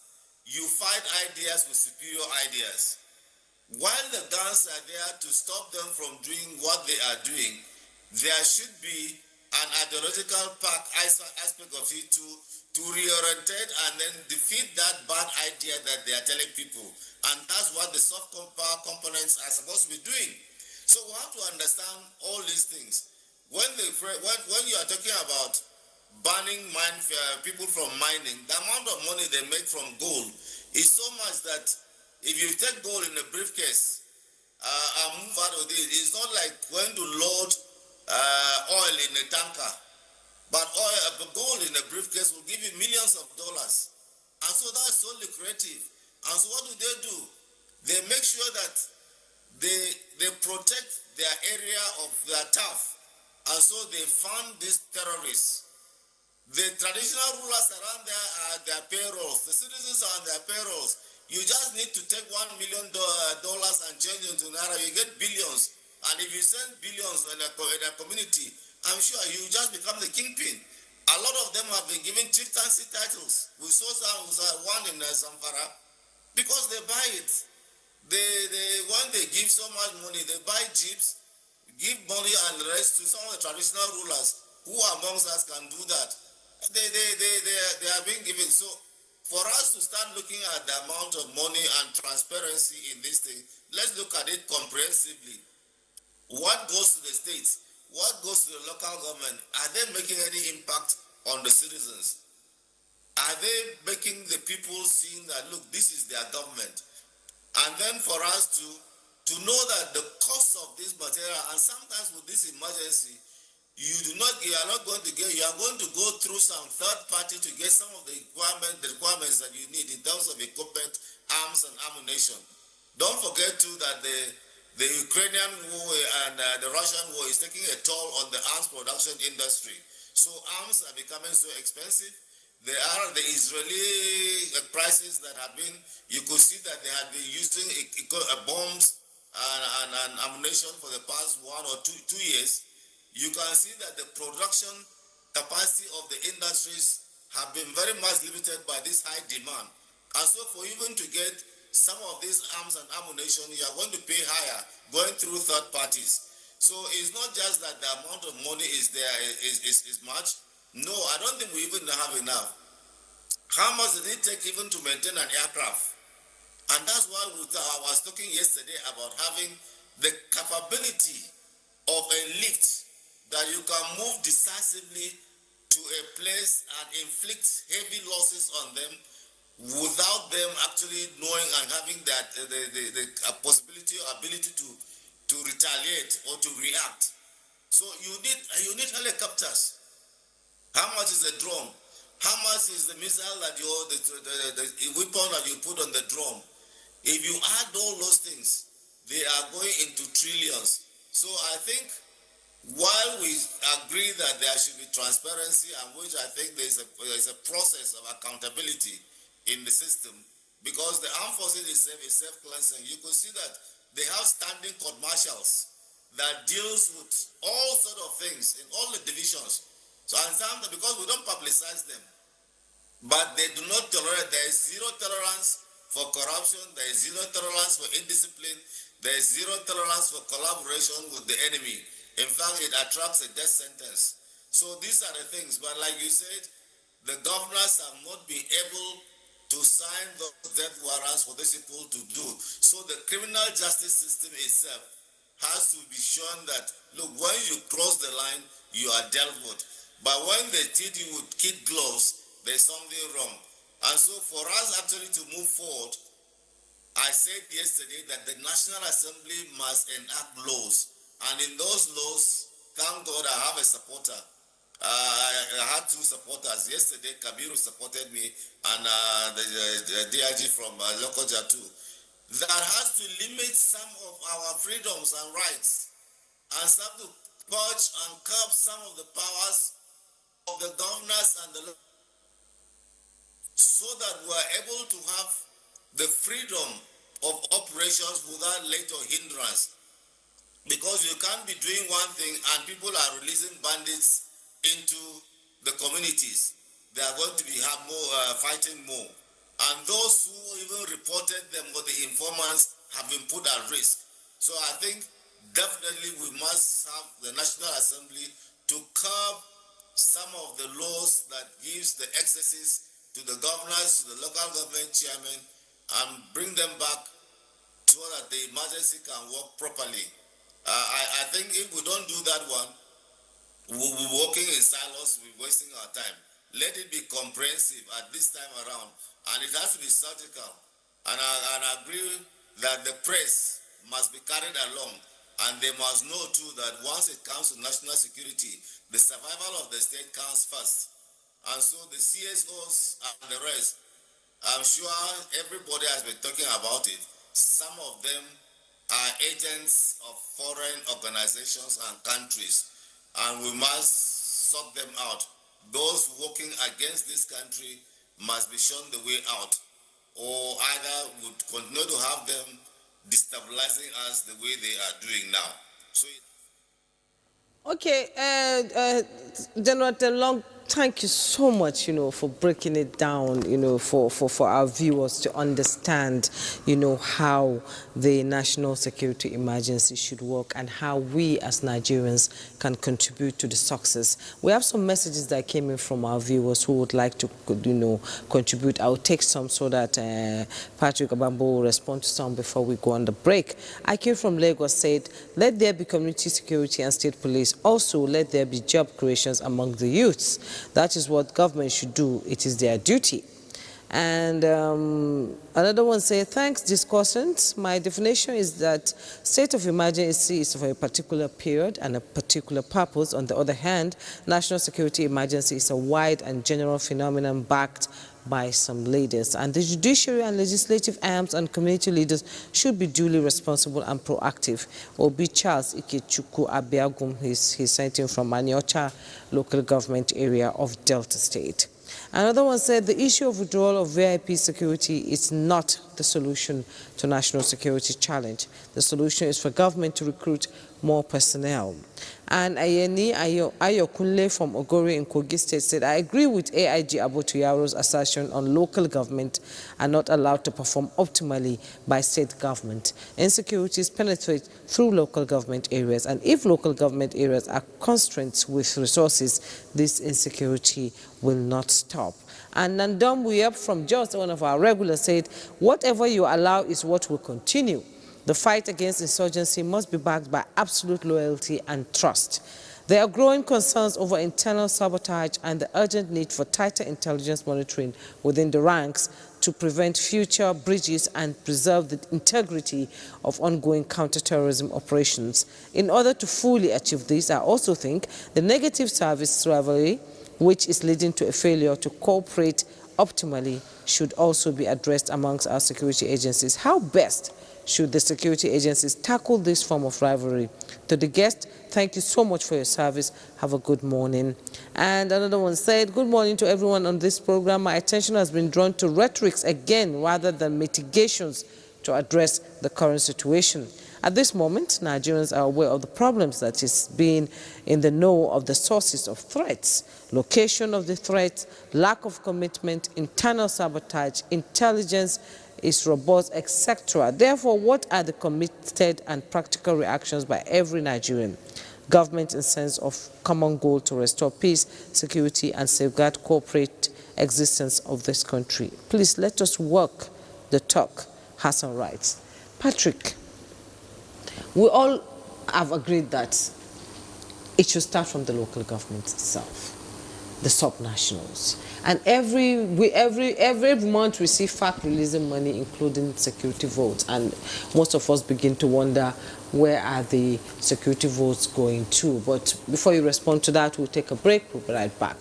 You fight ideas with superior ideas. While the guns are there to stop them from doing what they are doing, there should be an ideological aspect of it to reorientate and then defeat that bad idea that they are telling people. And that's what the soft power components are supposed to be doing. So we have to understand all these things. When you are talking about banning people from mining, the amount of money they make from gold is so much that if you take gold in a briefcase and move out of it, it's not like going to load oil in a tanker. But gold in a briefcase will give you millions of dollars. And so that's so lucrative. And so what do? They make sure that they protect their area of their turf. And so they fund these terrorists. The traditional rulers around there are their payrolls. The citizens are on their payrolls. You just need to take $1 million and change into naira. You get billions. And if you send billions in a community, I'm sure you just become the kingpin. A lot of them have been given chieftaincy titles. We saw one in Zamfara because they buy it. When they give so much money, they buy jeeps, give money and rest to some of the traditional rulers. Who amongst us can do that? They are being given. So for us to start looking at the amount of money and transparency in this thing, let's look at it comprehensively. What goes to the states? What goes to the local government? Are they making any impact on the citizens? Are they making the people seeing that, look, this is their government? And then for us to know that the cost of this material, and sometimes with this emergency, you are not going to get, you are going to go through some third party to get some of the requirements that you need in terms of equipment, arms, and ammunition. Don't forget too that the Ukrainian war and the Russian war is taking a toll on the arms production industry. So arms are becoming so expensive. There are the Israeli prices that have been, you could see that they have been using bombs and ammunition for the past 1 or 2 years. You can see that the production capacity of the industries have been very much limited by this high demand. And so for even to get some of these arms and ammunition, you are going to pay higher going through third parties. So it's not just that the amount of money is there is much. No, I don't think we even have enough. How much did it take even to maintain an aircraft? And that's why I was talking yesterday about having the capability of a lift that you can move decisively to a place and inflict heavy losses on them without them actually knowing and having that the possibility or ability to retaliate or to react. So you need helicopters. How much is a drone? How much is the missile that the weapon that you put on the drone? If you add all those things, they are going into trillions. So I think while we agree that there should be transparency, and which I think there is a process of accountability in the system, because the armed forces itself is self-cleansing, you could see that they have standing court martials that deals with all sort of things in all the divisions. So and some, because we don't publicize them, but they do not tolerate. There is zero tolerance for corruption. There is zero tolerance for indiscipline. There is zero tolerance for collaboration with the enemy. In fact, it attracts a death sentence. So these are the things. But like you said, the governors have not been able to sign those death warrants for these people to do. So the criminal justice system itself has to be shown that, look, when you cross the line, you are dealt with. But when they treat you with kid gloves, there's something wrong. And so for us actually to move forward, I said yesterday that the National Assembly must enact laws. And in those laws, thank God I have a supporter. I had 2 supporters. Yesterday, Kabiru supported me, and the DIG from Lokoja too. That has to limit some of our freedoms and rights, and some to purge and curb some of the powers of the governors and the so that we are able to have the freedom of operations without let or hindrance. Because you can't be doing one thing and people are releasing bandits into the communities. They are going to be fighting more. And those who even reported them or the informants have been put at risk. So I think definitely we must have the National Assembly to curb some of the laws that gives the excesses to the governors, to the local government chairmen, and bring them back so that the emergency can work properly. I think if we don't do that one, we'll be working in silos, we'll be wasting our time. Let it be comprehensive at this time around, and it has to be surgical. And I agree that the press must be carried along, and they must know too that once it comes to national security, the survival of the state comes first. And so the CSOs and the rest, I'm sure everybody has been talking about it. Some of them are agents of foreign organizations and countries, and we must sort them out. Those working against this country must be shown the way out, or either would continue to have them destabilizing us the way they are doing now. So. Okay, General Long, thank you so much, for breaking it down, for our viewers to understand, how the national security emergency should work and how we as Nigerians can contribute to the success. We have some messages that came in from our viewers who would like to, contribute. I'll take some so that Patrick Abambo will respond to some before we go on the break. I came from Lagos, said, let there be community security and state police. Also, let there be job creations among the youths. That is what government should do. It is their duty. And another one says, thanks, discussants. My definition is that state of emergency is for a particular period and a particular purpose. On the other hand, national security emergency is a wide and general phenomenon backed by some leaders. And the judiciary and legislative arms and community leaders should be duly responsible and proactive. Obi Charles Ikechukwu Abiagum, he's sent in from Maniocha local government area of Delta State. Another one said the issue of withdrawal of VIP security is not the solution to national security challenge. The solution is for government to recruit more personnel. And Ayeni Ayokunle from Ogori in Kogi State said, I agree with AIG Abotuyaro's assertion on local government are not allowed to perform optimally by state government. Insecurities penetrate through local government areas, and if local government areas are constrained with resources, this insecurity will not stop. And Nandom Wiyap from Jos, one of our regulars, said, whatever you allow is what will continue. The fight against insurgency must be backed by absolute loyalty and trust. There are growing concerns over internal sabotage and the urgent need for tighter intelligence monitoring within the ranks to prevent future breaches and preserve the integrity of ongoing counterterrorism operations. In order to fully achieve this, I also think the negative service rivalry, which is leading to a failure to cooperate optimally, should also be addressed amongst our security agencies. How best should the security agencies tackle this form of rivalry? To the guest, thank you so much for your service. Have a good morning. And another one said, good morning to everyone on this program. My attention has been drawn to rhetorics again rather than mitigations to address the current situation. At this moment, Nigerians are aware of the problems that is being in the know of the sources of threats, location of the threats, lack of commitment, internal sabotage, intelligence is robust, etc. Therefore, what are the committed and practical reactions by every Nigerian? Government in sense of common goal to restore peace, security, and safeguard corporate existence of this country. Please let us walk the talk. Hassan writes. Patrick, we all have agreed that it should start from the local government itself, the subnationals. And every month we see FAC releasing money, including security votes. And most of us begin to wonder, where are the security votes going to? But before you respond to that, we'll take a break. We'll be right back.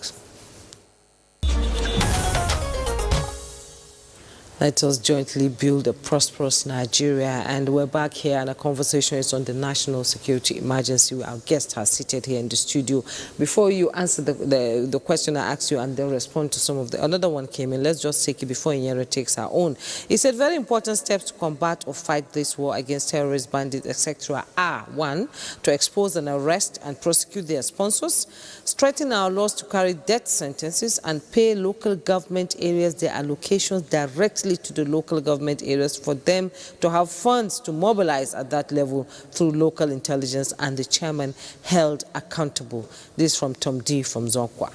Let us jointly build a prosperous Nigeria. And we're back here, and our conversation is on the national security emergency. Our guest has seated here in the studio. Before you answer the question I asked you and then respond to some of the... Another one came in. Let's just take it before Inyere takes our own. He said, very important steps to combat or fight this war against terrorists, bandits, etc. are, 1, to expose and arrest and prosecute their sponsors, strengthen our laws to carry death sentences, and pay local government areas their allocations directly to the local government areas for them to have funds to mobilize at that level through local intelligence, and the chairman held accountable. This from Tom D. from Zonkwa.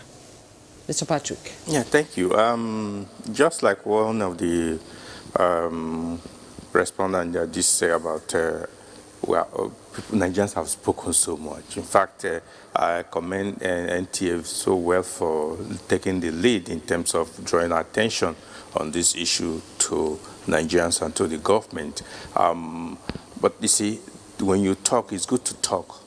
Mr. Patrick. Yeah, thank you. Just like one of the respondents that just say about Nigerians have spoken so much. In fact, I commend NTF so well for taking the lead in terms of drawing attention on this issue to Nigerians and to the government. But you see, when you talk, it's good to talk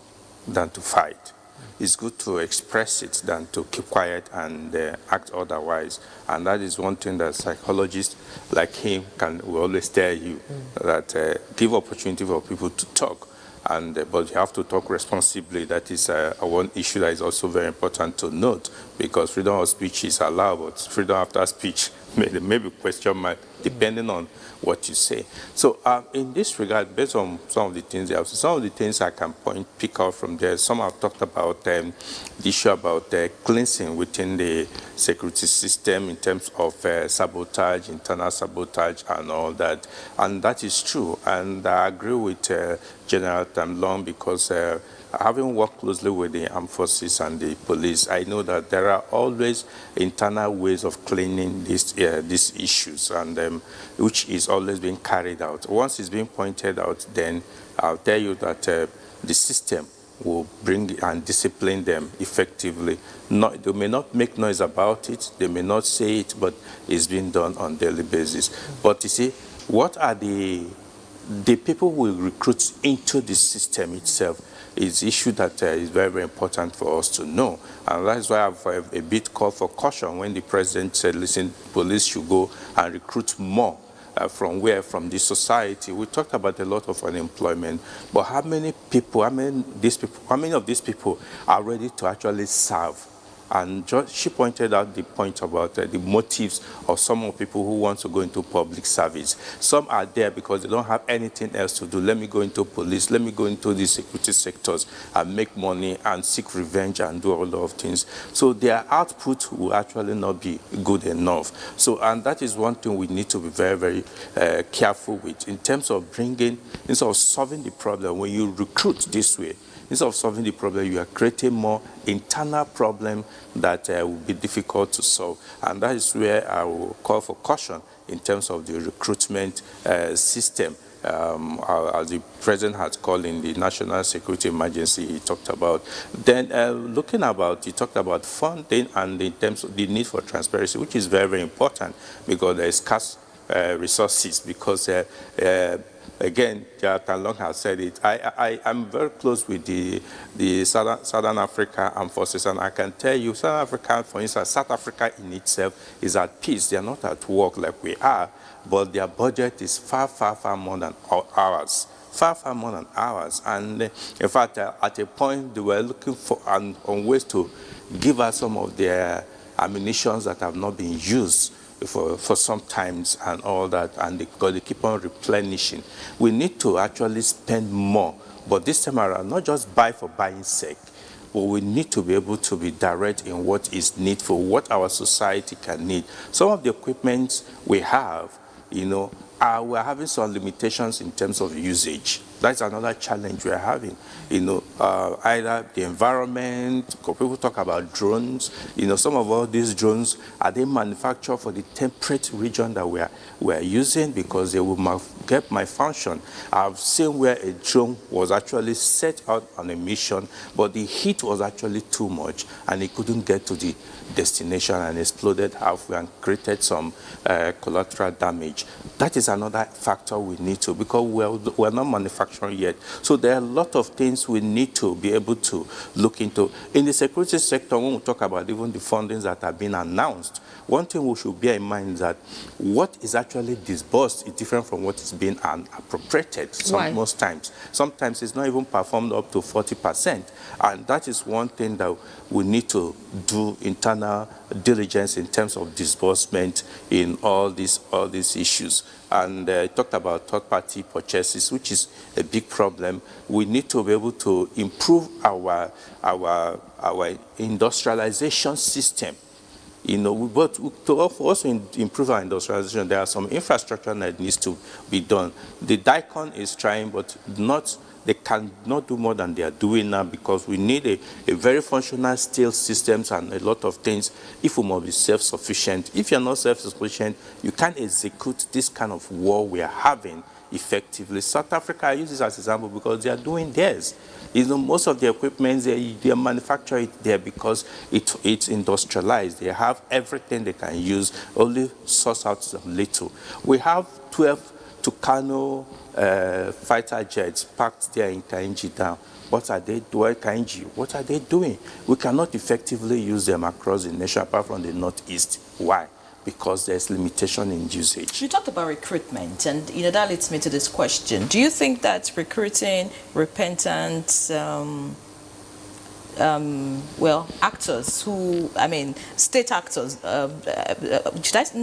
than to fight. It's good to express it than to keep quiet and act otherwise. And that is one thing that psychologists like him will always tell you, that give opportunity for people to talk. But you have to talk responsibly. That is one issue that is also very important to note, because freedom of speech is allowed, but freedom after speech may be question mark, depending on what you say. So in this regard, based on some of the things I can pick out from there, some have talked about the issue about cleansing within the security system in terms of sabotage, internal sabotage and all that. And that is true. And I agree with General Tamlong, because having worked closely with the armed forces and the police, I know that there are always internal ways of cleaning these issues, and which is always being carried out. Once it's being pointed out, then I'll tell you that the system will bring and discipline them effectively. They may not make noise about it, they may not say it, but it's being done on a daily basis. But you see, what are the people who will recruit into the system itself is an issue that is very, very important for us to know. And that's why I've a bit called for caution when the president said, listen, police should go and recruit more. From the society. We talked about a lot of unemployment, but how many of these people are ready to actually serve? And she pointed out the point about the motives of some people who want to go into public service. Some are there because they don't have anything else to do. Let me go into police, let me go into the security sectors and make money and seek revenge and do a lot of things. So their output will actually not be good enough. So, and that is one thing we need to be very, very careful with in terms of instead of solving the problem. When you recruit this way, instead of solving the problem, you are creating more internal problem that will be difficult to solve. And that is where I will call for caution in terms of the recruitment system. As the president has called in the national security emergency, he talked about. Then he talked about funding and in terms of the need for transparency, which is very, very important because there is scarce resources, because again, Jonathan Long has said it. I am very close with the Southern Africa Armed Forces, and I can tell you, Southern Africa, for instance, South Africa in itself is at peace. They are not at work like we are, but their budget is far, far, far more than ours. Far, far more than ours. And in fact, at a point, they were looking for on ways to give us some of their ammunitions that have not been used for some times and all that, and because they keep on replenishing. We need to actually spend more, but this time around, not just buy for buying sake, but we need to be able to be direct in what is needful, what our society can need. Some of the equipment we have, we're having some limitations in terms of usage. That's another challenge we're having. Either the environment, people talk about drones. Some of all these drones, are they manufactured for the temperate region that we're using, because they will get malfunction. I've seen where a drone was actually set out on a mission, but the heat was actually too much, and it couldn't get to the destination and exploded halfway and created some collateral damage. That is another factor we need to, because we're not manufacturing satisfaction yet. So there are a lot of things we need to be able to look into. In the security sector, when we talk about even the fundings that have been announced, one thing we should bear in mind is that what is actually disbursed is different from what is being appropriated most times. Sometimes it's not even performed up to 40%. And that is one thing that we need to do internal diligence in terms of disbursement in all these issues. And talked about third-party purchases, which is a big problem. We need to be able to improve our industrialization system. But to also improve our industrialization, there are some infrastructure that needs to be done. The DICON is trying, but they cannot do more than they are doing now, because we need a very functional steel systems and a lot of things if we must be self-sufficient. If you're not self-sufficient, you can't execute this kind of war we are having effectively. South Africa, I use this as an example because they are doing theirs. Most of the equipment, they manufacture it there because it's industrialized. They have everything they can use, only source out some little. We have 12 Tucano fighter jets parked there in Kainji Dam. What are they doing, Kainji? What are they doing? We cannot effectively use them across the nation apart from the Northeast. Why? Because there's limitation in usage. You talked about recruitment, and that leads me to this question. Do you think that recruiting repentant actors who, state actors, that's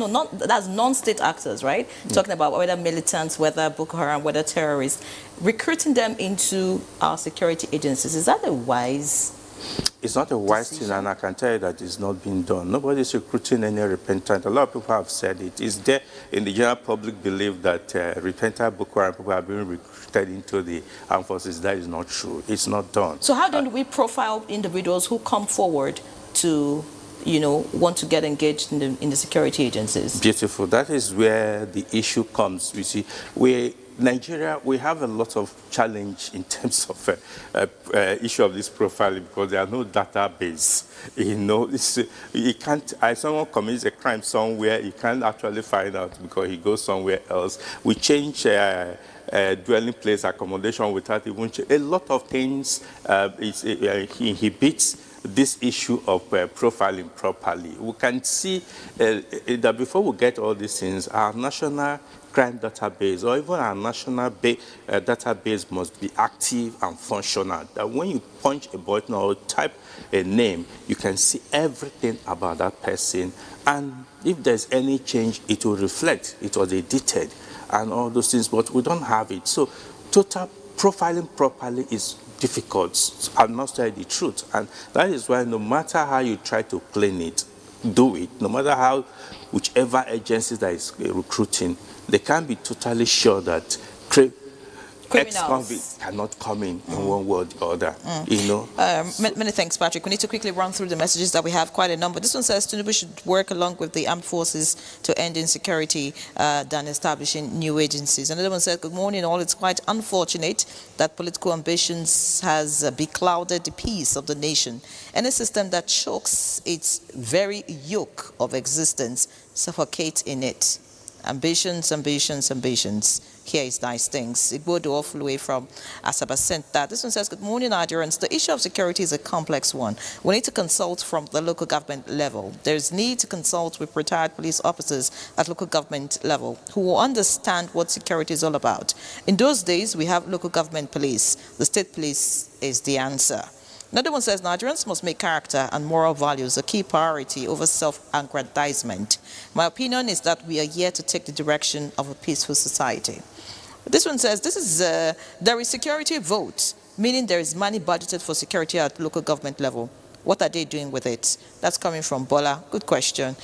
non-state actors, right? Talking about whether militants, whether Boko Haram, whether terrorists, recruiting them into our security agencies, is that a wise It's not a wise thing, and I can tell you that it's not being done. Nobody's recruiting any repentant. A lot of people have said it. Is there in the general public belief that repentant Boko Haram people are being recruited into the armed forces? That is not true. It's not done. So how do we profile individuals who come forward to, want to get engaged in the security agencies? Beautiful. That is where the issue comes. You see, Nigeria, we have a lot of challenge in terms of issue of this profiling because there are no database. You can't. Someone commits a crime somewhere, you can't actually find out because he goes somewhere else. We change dwelling place accommodation without even a lot of things. It inhibits this issue of profiling properly. We can see that before we get all these things, our national crime database or even our national database must be active and functional. That when you punch a button or type a name, you can see everything about that person. And if there's any change, it will reflect. It was edited and all those things, but we don't have it. So total profiling properly is difficult. I must tell you the truth. And that is why no matter how you try to clean it, do it, no matter how, whichever agency that is recruiting, they can't be totally sure that ex-convicts cannot come in one way or the other. Many thanks, Patrick. We need to quickly run through the messages that we have, quite a number. This one says Tinubu should work along with the armed forces to end insecurity than establishing new agencies. Another one says, good morning all. It's quite unfortunate that political ambitions has beclouded the peace of the nation. Any system that chokes its very yoke of existence suffocates in it. Ambitions, ambitions, ambitions. Here is nice things. Igbodo Ofuluwe from Asaba sent that. This one says, good morning, Nigerians. The issue of security is a complex one. We need to consult from the local government level. There's need to consult with retired police officers at local government level who will understand what security is all about. In those days, we have local government police. The state police is the answer. Another one says, Nigerians must make character and moral values a key priority over self-aggrandizement. My opinion is that we are here to take the direction of a peaceful society. This one says, there is security vote, meaning there is money budgeted for security at local government level. What are they doing with it? That's coming from Bola. Good question.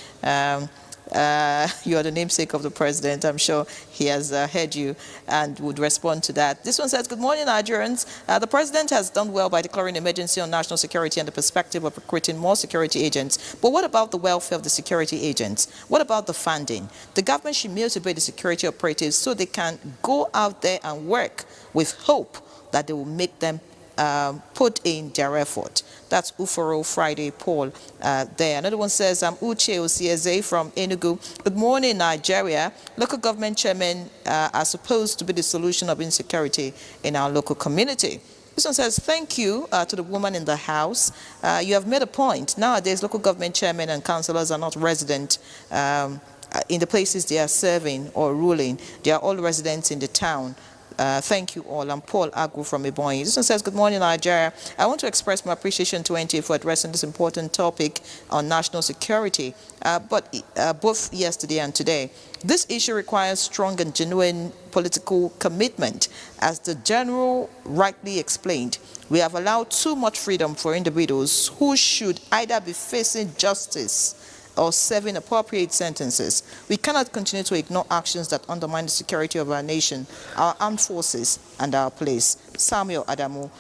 You are the namesake of the president. I'm sure he has heard you and would respond to that. This one says, good morning, Nigerians. The president has done well by declaring emergency on national security and the perspective of recruiting more security agents. But what about the welfare of the security agents? What about the funding? The government should motivate the security operatives so they can go out there and work with hope that they will make them put in their effort. That's Uforo Friday Paul there. Another one says, I'm Uche Osieze from Enugu. Good morning, Nigeria. Local government chairmen are supposed to be the solution of insecurity in our local community. This one says, thank you to the woman in the house. You have made a point. Nowadays, local government chairmen and councillors are not resident in the places they are serving or ruling. They are all residents in the town. Thank you all. I'm Paul Agu from Ebonyi. This one says, good morning, Nigeria. I want to express my appreciation to NTA for addressing this important topic on national security, both yesterday and today. This issue requires strong and genuine political commitment. As the General rightly explained, we have allowed too much freedom for individuals who should either be facing justice or serving appropriate sentences. We cannot continue to ignore actions that undermine the security of our nation, our armed forces, and our place. Samuel Adamu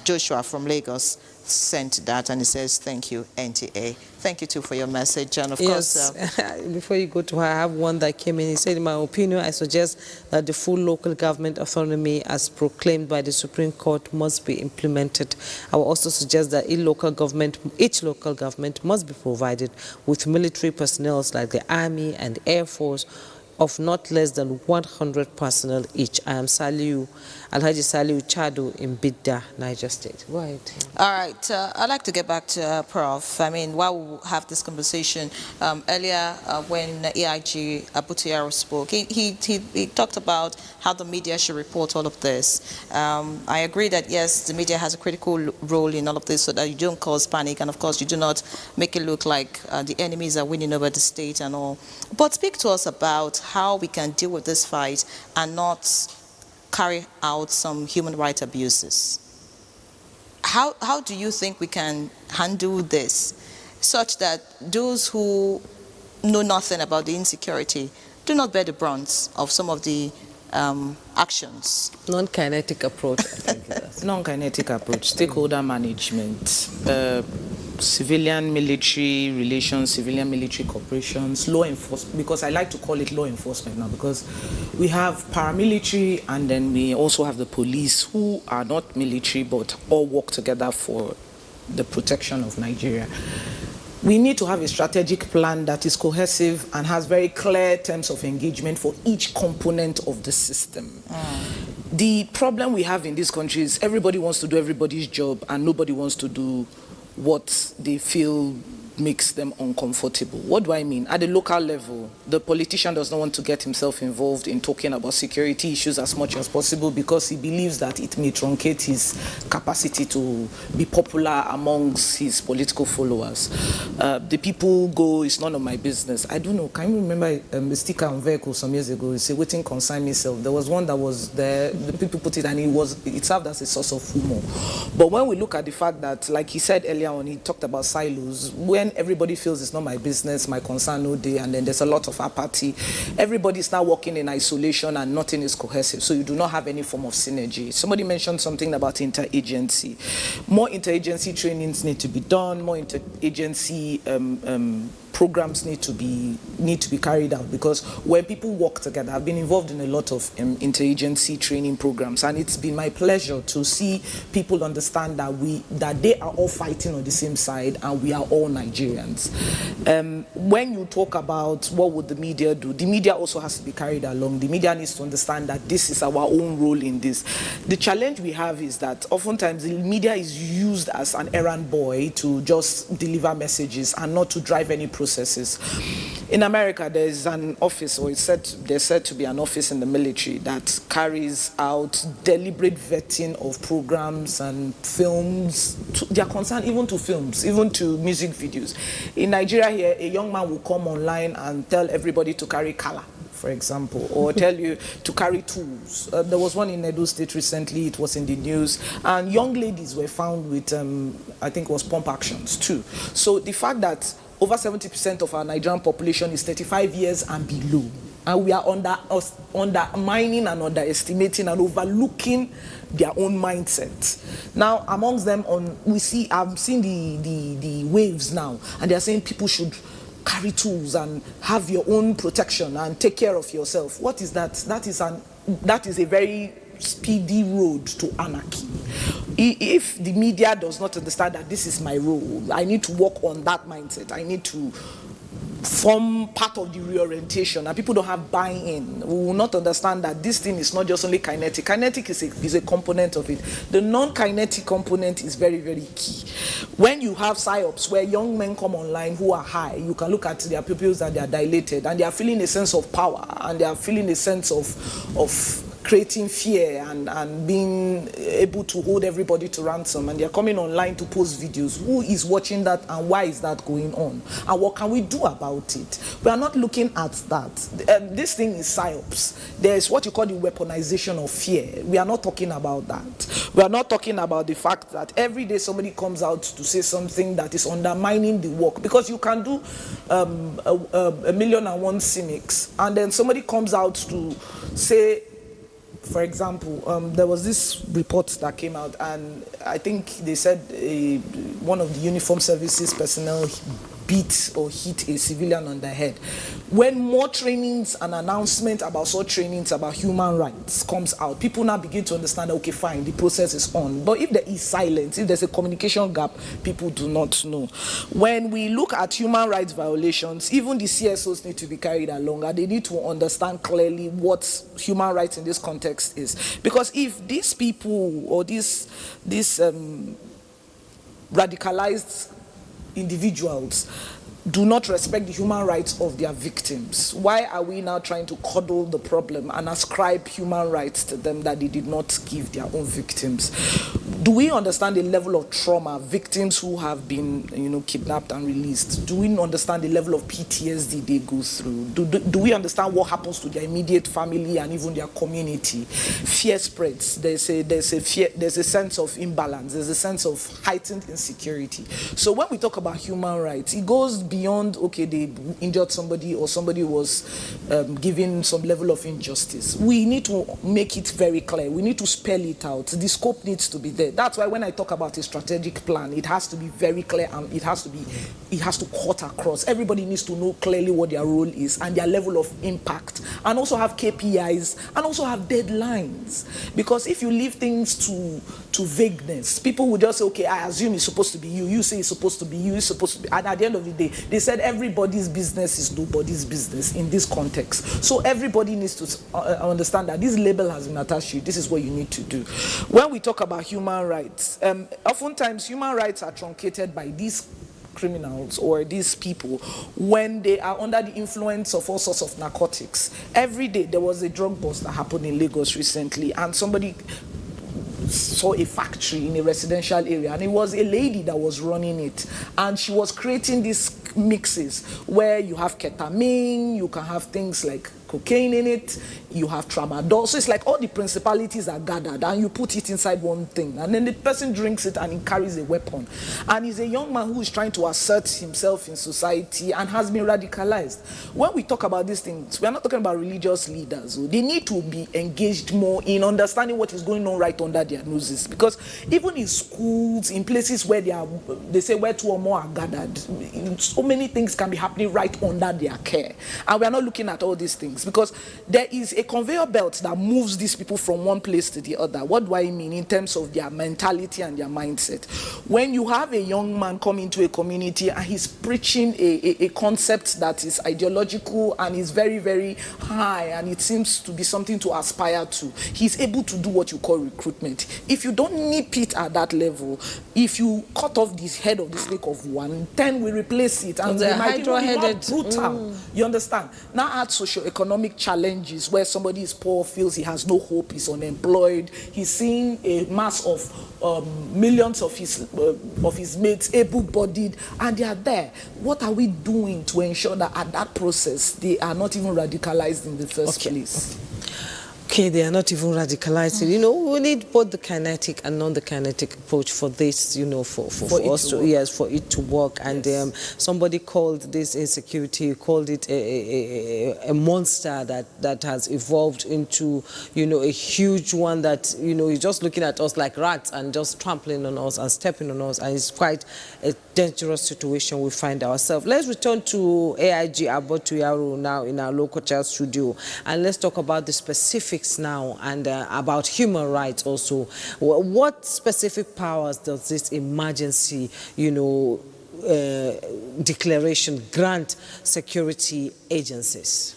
Joshua from Lagos sent that, and he says, thank you, NTA. Thank you, too, for your message. And, of course... Before you go to her, I have one that came in. He said, in my opinion, I suggest that the full local government autonomy as proclaimed by the Supreme Court must be implemented. I will also suggest that each local government must be provided with military personnel like the Army and Air Force of not less than 100 personnel each. I am Alhaji Saliu Chado in Bidda, Niger State. Go ahead. All right. I'd like to get back to Prof. I mean, while we have this conversation, earlier when EIG Abutiaro spoke, he talked about how the media should report all of this. I agree that, yes, the media has a critical role in all of this so that you don't cause panic, and, of course, you do not make it look like the enemies are winning over the state and all. But speak to us about how we can deal with this fight and not carry out some human rights abuses. How do you think we can handle this such that those who know nothing about the insecurity do not bear the brunt of some of the actions? Non-kinetic approach, I think that's Non-kinetic approach, stakeholder management, civilian-military relations, civilian-military corporations, law enforcement, because I like to call it law enforcement now, because we have paramilitary and then we also have the police who are not military but all work together for the protection of Nigeria. We need to have a strategic plan that is cohesive and has very clear terms of engagement for each component of the system. The problem we have in this country is everybody wants to do everybody's job and nobody wants to do what they feel makes them uncomfortable. What do I mean? At the local level, the politician does not want to get himself involved in talking about security issues as much as possible because he believes that it may truncate his capacity to be popular amongst his political followers. The people go, it's none of my business. I don't know, can you remember the sticker on vehicles some years ago? It said, waiting concern myself. There was one that was there, the people put it, and it served as a source of humor. But when we look at the fact that, like he said earlier on, he talked about silos, when everybody feels it's not my business, my concern no day, and then there's a lot of apathy. Everybody's now working in isolation and nothing is cohesive, so you do not have any form of synergy. Somebody mentioned something about interagency. More interagency trainings need to be done, more interagency programs need to be carried out, because when people work together, I've been involved in a lot of interagency training programs, and it's been my pleasure to see people understand that they are all fighting on the same side and we are all Nigerians. When you talk about what would the media do, the media also has to be carried along. The media needs to understand that this is our own role in this. The challenge we have is that oftentimes the media is used as an errand boy to just deliver messages and not to drive any processes. In America, there is an office, or there's said to be an office in the military that carries out deliberate vetting of programs and films. They are concerned even to films, even to music videos. In Nigeria here, a young man will come online and tell everybody to carry color, for example, or tell you to carry tools. There was one in Edo State recently, it was in the news, and young ladies were found with, I think it was pump actions too. So the fact that over 70% of our Nigerian population is 35 years and below, and we are undermining and underestimating and overlooking their own mindset. Now, amongst them, I'm seeing the waves now, and they're saying people should carry tools and have your own protection and take care of yourself. What is that? That is a very speedy road to anarchy. if the media does not understand that this is my role, I need to work on that mindset. I need to form part of the reorientation, and people don't have buy-in. We will not understand that this thing is not just only kinetic. Kinetic is a component of it. The non-kinetic component is very, very key. When you have psyops where young men come online who are high, you can look at their pupils and they are dilated, and they are feeling a sense of power, and they are feeling a sense of creating fear and being able to hold everybody to ransom, and they're coming online to post videos. Who is watching that, and why is that going on, and what can we do about it? We are not looking at that. This thing is psyops. There's what you call the weaponization of fear. We are not talking about that. We are not talking about the fact that every day somebody comes out to say something that is undermining the work, because you can do 1,000,001 cynics, and then somebody comes out to say, for example, there was this report that came out, and I think they said one of the uniformed services personnel beat or hit a civilian on the head. When more trainings and announcements about such trainings about human rights comes out, people now begin to understand, okay, fine, the process is on. But if there is silence, if there's a communication gap, people do not know. When we look at human rights violations, even the CSOs need to be carried along, and they need to understand clearly what human rights in this context is. Because if these people or these radicalized individuals do not respect the human rights of their victims, why are we now trying to coddle the problem and ascribe human rights to them that they did not give their own victims? Do we understand the level of trauma victims who have been, kidnapped and released? Do we understand the level of PTSD they go through? Do we understand what happens to their immediate family and even their community? Fear spreads. There's a sense of imbalance. There's a sense of heightened insecurity. So when we talk about human rights, it goes beyond, okay, they injured somebody or somebody was given some level of injustice. We need to make it very clear. We need to spell it out. The scope needs to be there. That's why when I talk about a strategic plan, it has to be very clear, and it has to cut across. Everybody needs to know clearly what their role is and their level of impact, and also have KPIs and also have deadlines. Because if you leave things to vagueness, people will just say, okay, I assume it's supposed to be you. You say it's supposed to be you. It's supposed to be. And at the end of the day, they said everybody's business is nobody's business in this context. So everybody needs to understand that this label has been attached to you. This is what you need to do. When we talk about human rights, oftentimes human rights are truncated by these criminals or these people when they are under the influence of all sorts of narcotics. Every day there was a drug bust that happened in Lagos recently, and somebody saw a factory in a residential area, and it was a lady that was running it, and she was creating these mixes where you have ketamine, you can have things like cocaine in it, you have tramadol. So it's like all the principalities are gathered, and you put it inside one thing, and then the person drinks it and he carries a weapon. And he's a young man who is trying to assert himself in society and has been radicalized. When we talk about these things, we are not talking about religious leaders. They need to be engaged more in understanding what is going on right under their noses. Because even in schools, in places where they say where two or more are gathered, so many things can be happening right under their care. And we are not looking at all these things, because there is a conveyor belt that moves these people from one place to the other. What do I mean in terms of their mentality and their mindset? When you have a young man come into a community and he's preaching a concept that is ideological and is very, very high, and it seems to be something to aspire to, he's able to do what you call recruitment. If you don't nip it at that level, if you cut off the head of the snake of one, 10 will replace it, and they might even be more brutal. You understand? Now add socio-economic challenges where somebody is poor, feels he has no hope, he's unemployed, he's seeing a mass of millions of his mates able-bodied, and they are there. What are we doing to ensure that at that process they are not even radicalized in the first place? Okay, they are not even radicalized. We need both the kinetic and non-kinetic approach for this, for us to, for it to work. And somebody called this insecurity, called it a monster that has evolved into, a huge one that, is just looking at us like rats and just trampling on us and stepping on us. And it's quite a dangerous situation we find ourselves. Let's return to AIG Abotu Yaro now in our local child studio, and let's talk about the specific specifics now and about human rights also. What specific powers does this emergency, declaration grant security agencies?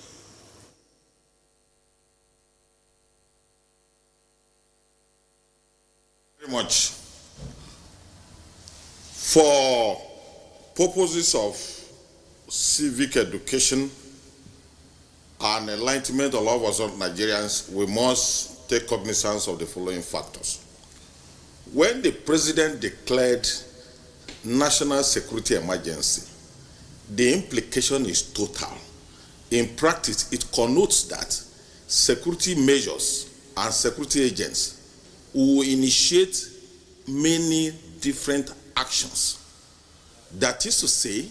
Very much. For purposes of civic education and enlightenment of all of us Nigerians, we must take cognizance of the following factors. When the president declared national security emergency, the implication is total. In practice, it connotes that security measures and security agents will initiate many different actions. That is to say,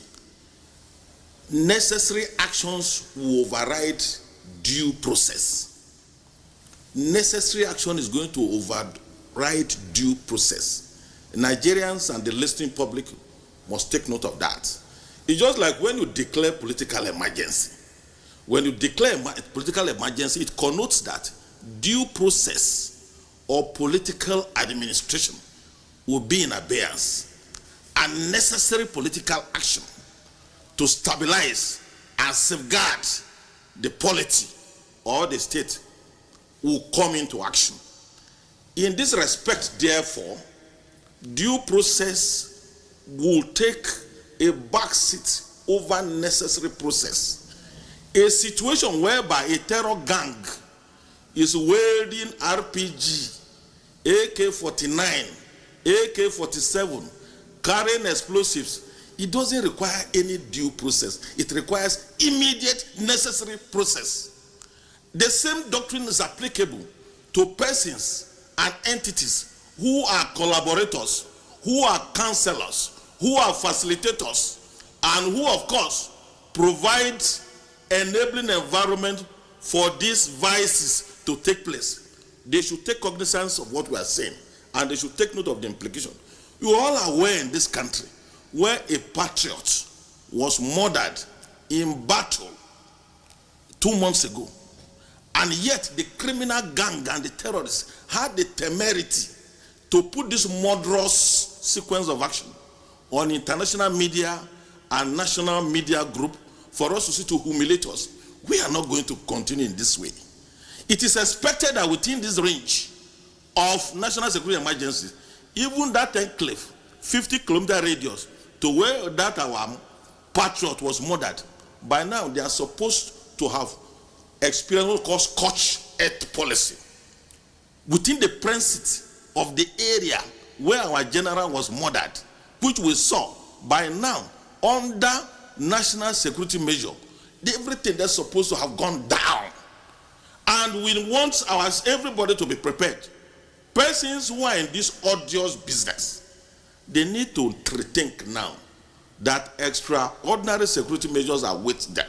necessary actions will override due process. Necessary action is going to override due process. Nigerians and the listening public must take note of that. It's just like when you declare political emergency. When you declare political emergency, it connotes that due process or political administration will be in abeyance, and necessary political action to stabilize and safeguard the polity or the state will come into action. In this respect, therefore, due process will take a backseat over necessary process. A situation whereby a terror gang is wielding RPG, AK-49, AK-47, carrying explosives, it doesn't require any due process. It requires immediate necessary process. The same doctrine is applicable to persons and entities who are collaborators, who are counselors, who are facilitators, and who, of course, provide enabling environment for these vices to take place. They should take cognizance of what we are saying, and they should take note of the implication. You all are aware in this country where a patriot was murdered in battle 2 months ago, and yet the criminal gang and the terrorists had the temerity to put this murderous sequence of action on international media and national media group for us to see, to humiliate us. We are not going to continue in this way. It is expected that within this range of national security emergencies, even that enclave, 50-kilometer radius to where that our patriot was murdered, by now they are supposed to have experienced what calls scorched earth policy. Within the precinct of the area where our general was murdered, which we saw by now under national security measure, everything that's supposed to have gone down. And we want everybody to be prepared. Persons who are in this odious business, they need to rethink now that extraordinary security measures are with them.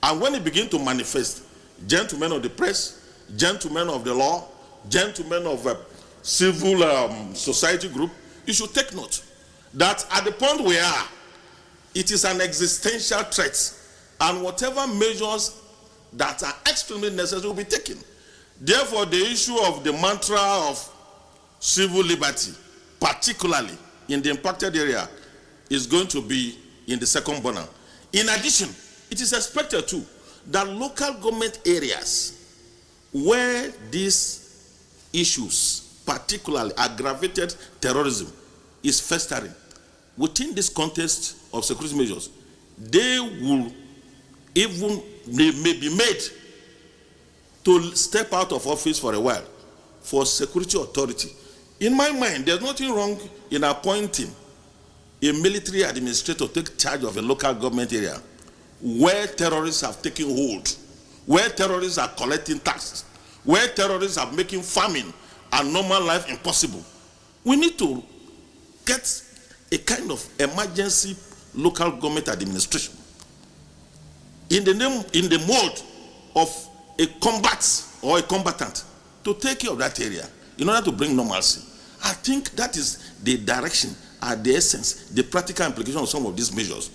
And when it begins to manifest, gentlemen of the press, gentlemen of the law, gentlemen of civil society group, you should take note that at the point we are, it is an existential threat, and whatever measures that are extremely necessary will be taken. Therefore, the issue of the mantra of civil liberty, particularly in the impacted area, is going to be in the second burner. In addition, it is expected too that local government areas where these issues, particularly aggravated terrorism, is festering, within this context of security measures, they may be made to step out of office for a while for security authority. In my mind, there's nothing wrong in appointing a military administrator to take charge of a local government area where terrorists have taken hold, where terrorists are collecting taxes, where terrorists are making farming and normal life impossible. We need to get a kind of emergency local government administration in the mode of a combat or a combatant to take care of that area in order to bring normalcy. I think that is the direction, the essence, the practical implication of some of these measures.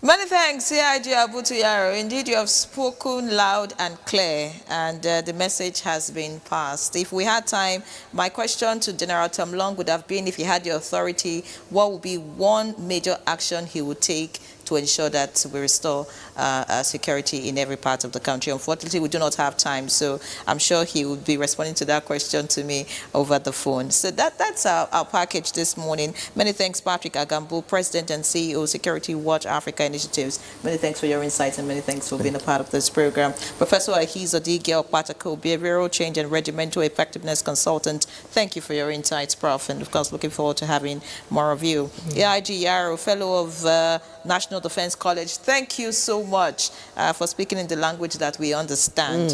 Many thanks, CIG Abutuyaro. Indeed, you have spoken loud and clear, and the message has been passed. If we had time, my question to General Tamlong would have been, if he had the authority, what would be one major action he would take to ensure that we restore security in every part of the country? Unfortunately, we do not have time, so I'm sure he would be responding to that question to me over the phone. So that's our package this morning. Many thanks, Patrick Agambo, President and CEO, Security Watch Africa Initiatives. Many thanks for your insights and many thanks for being a part of this program. Professor Ahizo Digel Patako, Behavioral Change and Regimental Effectiveness Consultant. Thank you for your insights, Prof. And of course, looking forward to having more of you. AIG Yaro, Fellow of National Defense College, thank you so much for speaking in the language that we understand.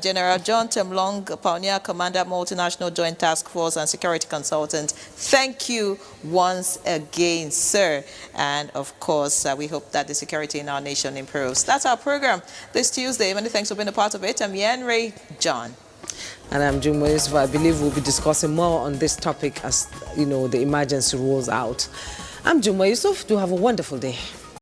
General John Temlong, Pioneer Commander, Multinational Joint Task Force and Security Consultant, thank you once again, sir. And of course, we hope that the security in our nation improves. That's our program this Tuesday. Many thanks for being a part of it. I'm Yan Ray John. And I'm Juma Yusuf. I believe we'll be discussing more on this topic as, the emergency rolls out. I'm Juma Yusuf. Do have a wonderful day.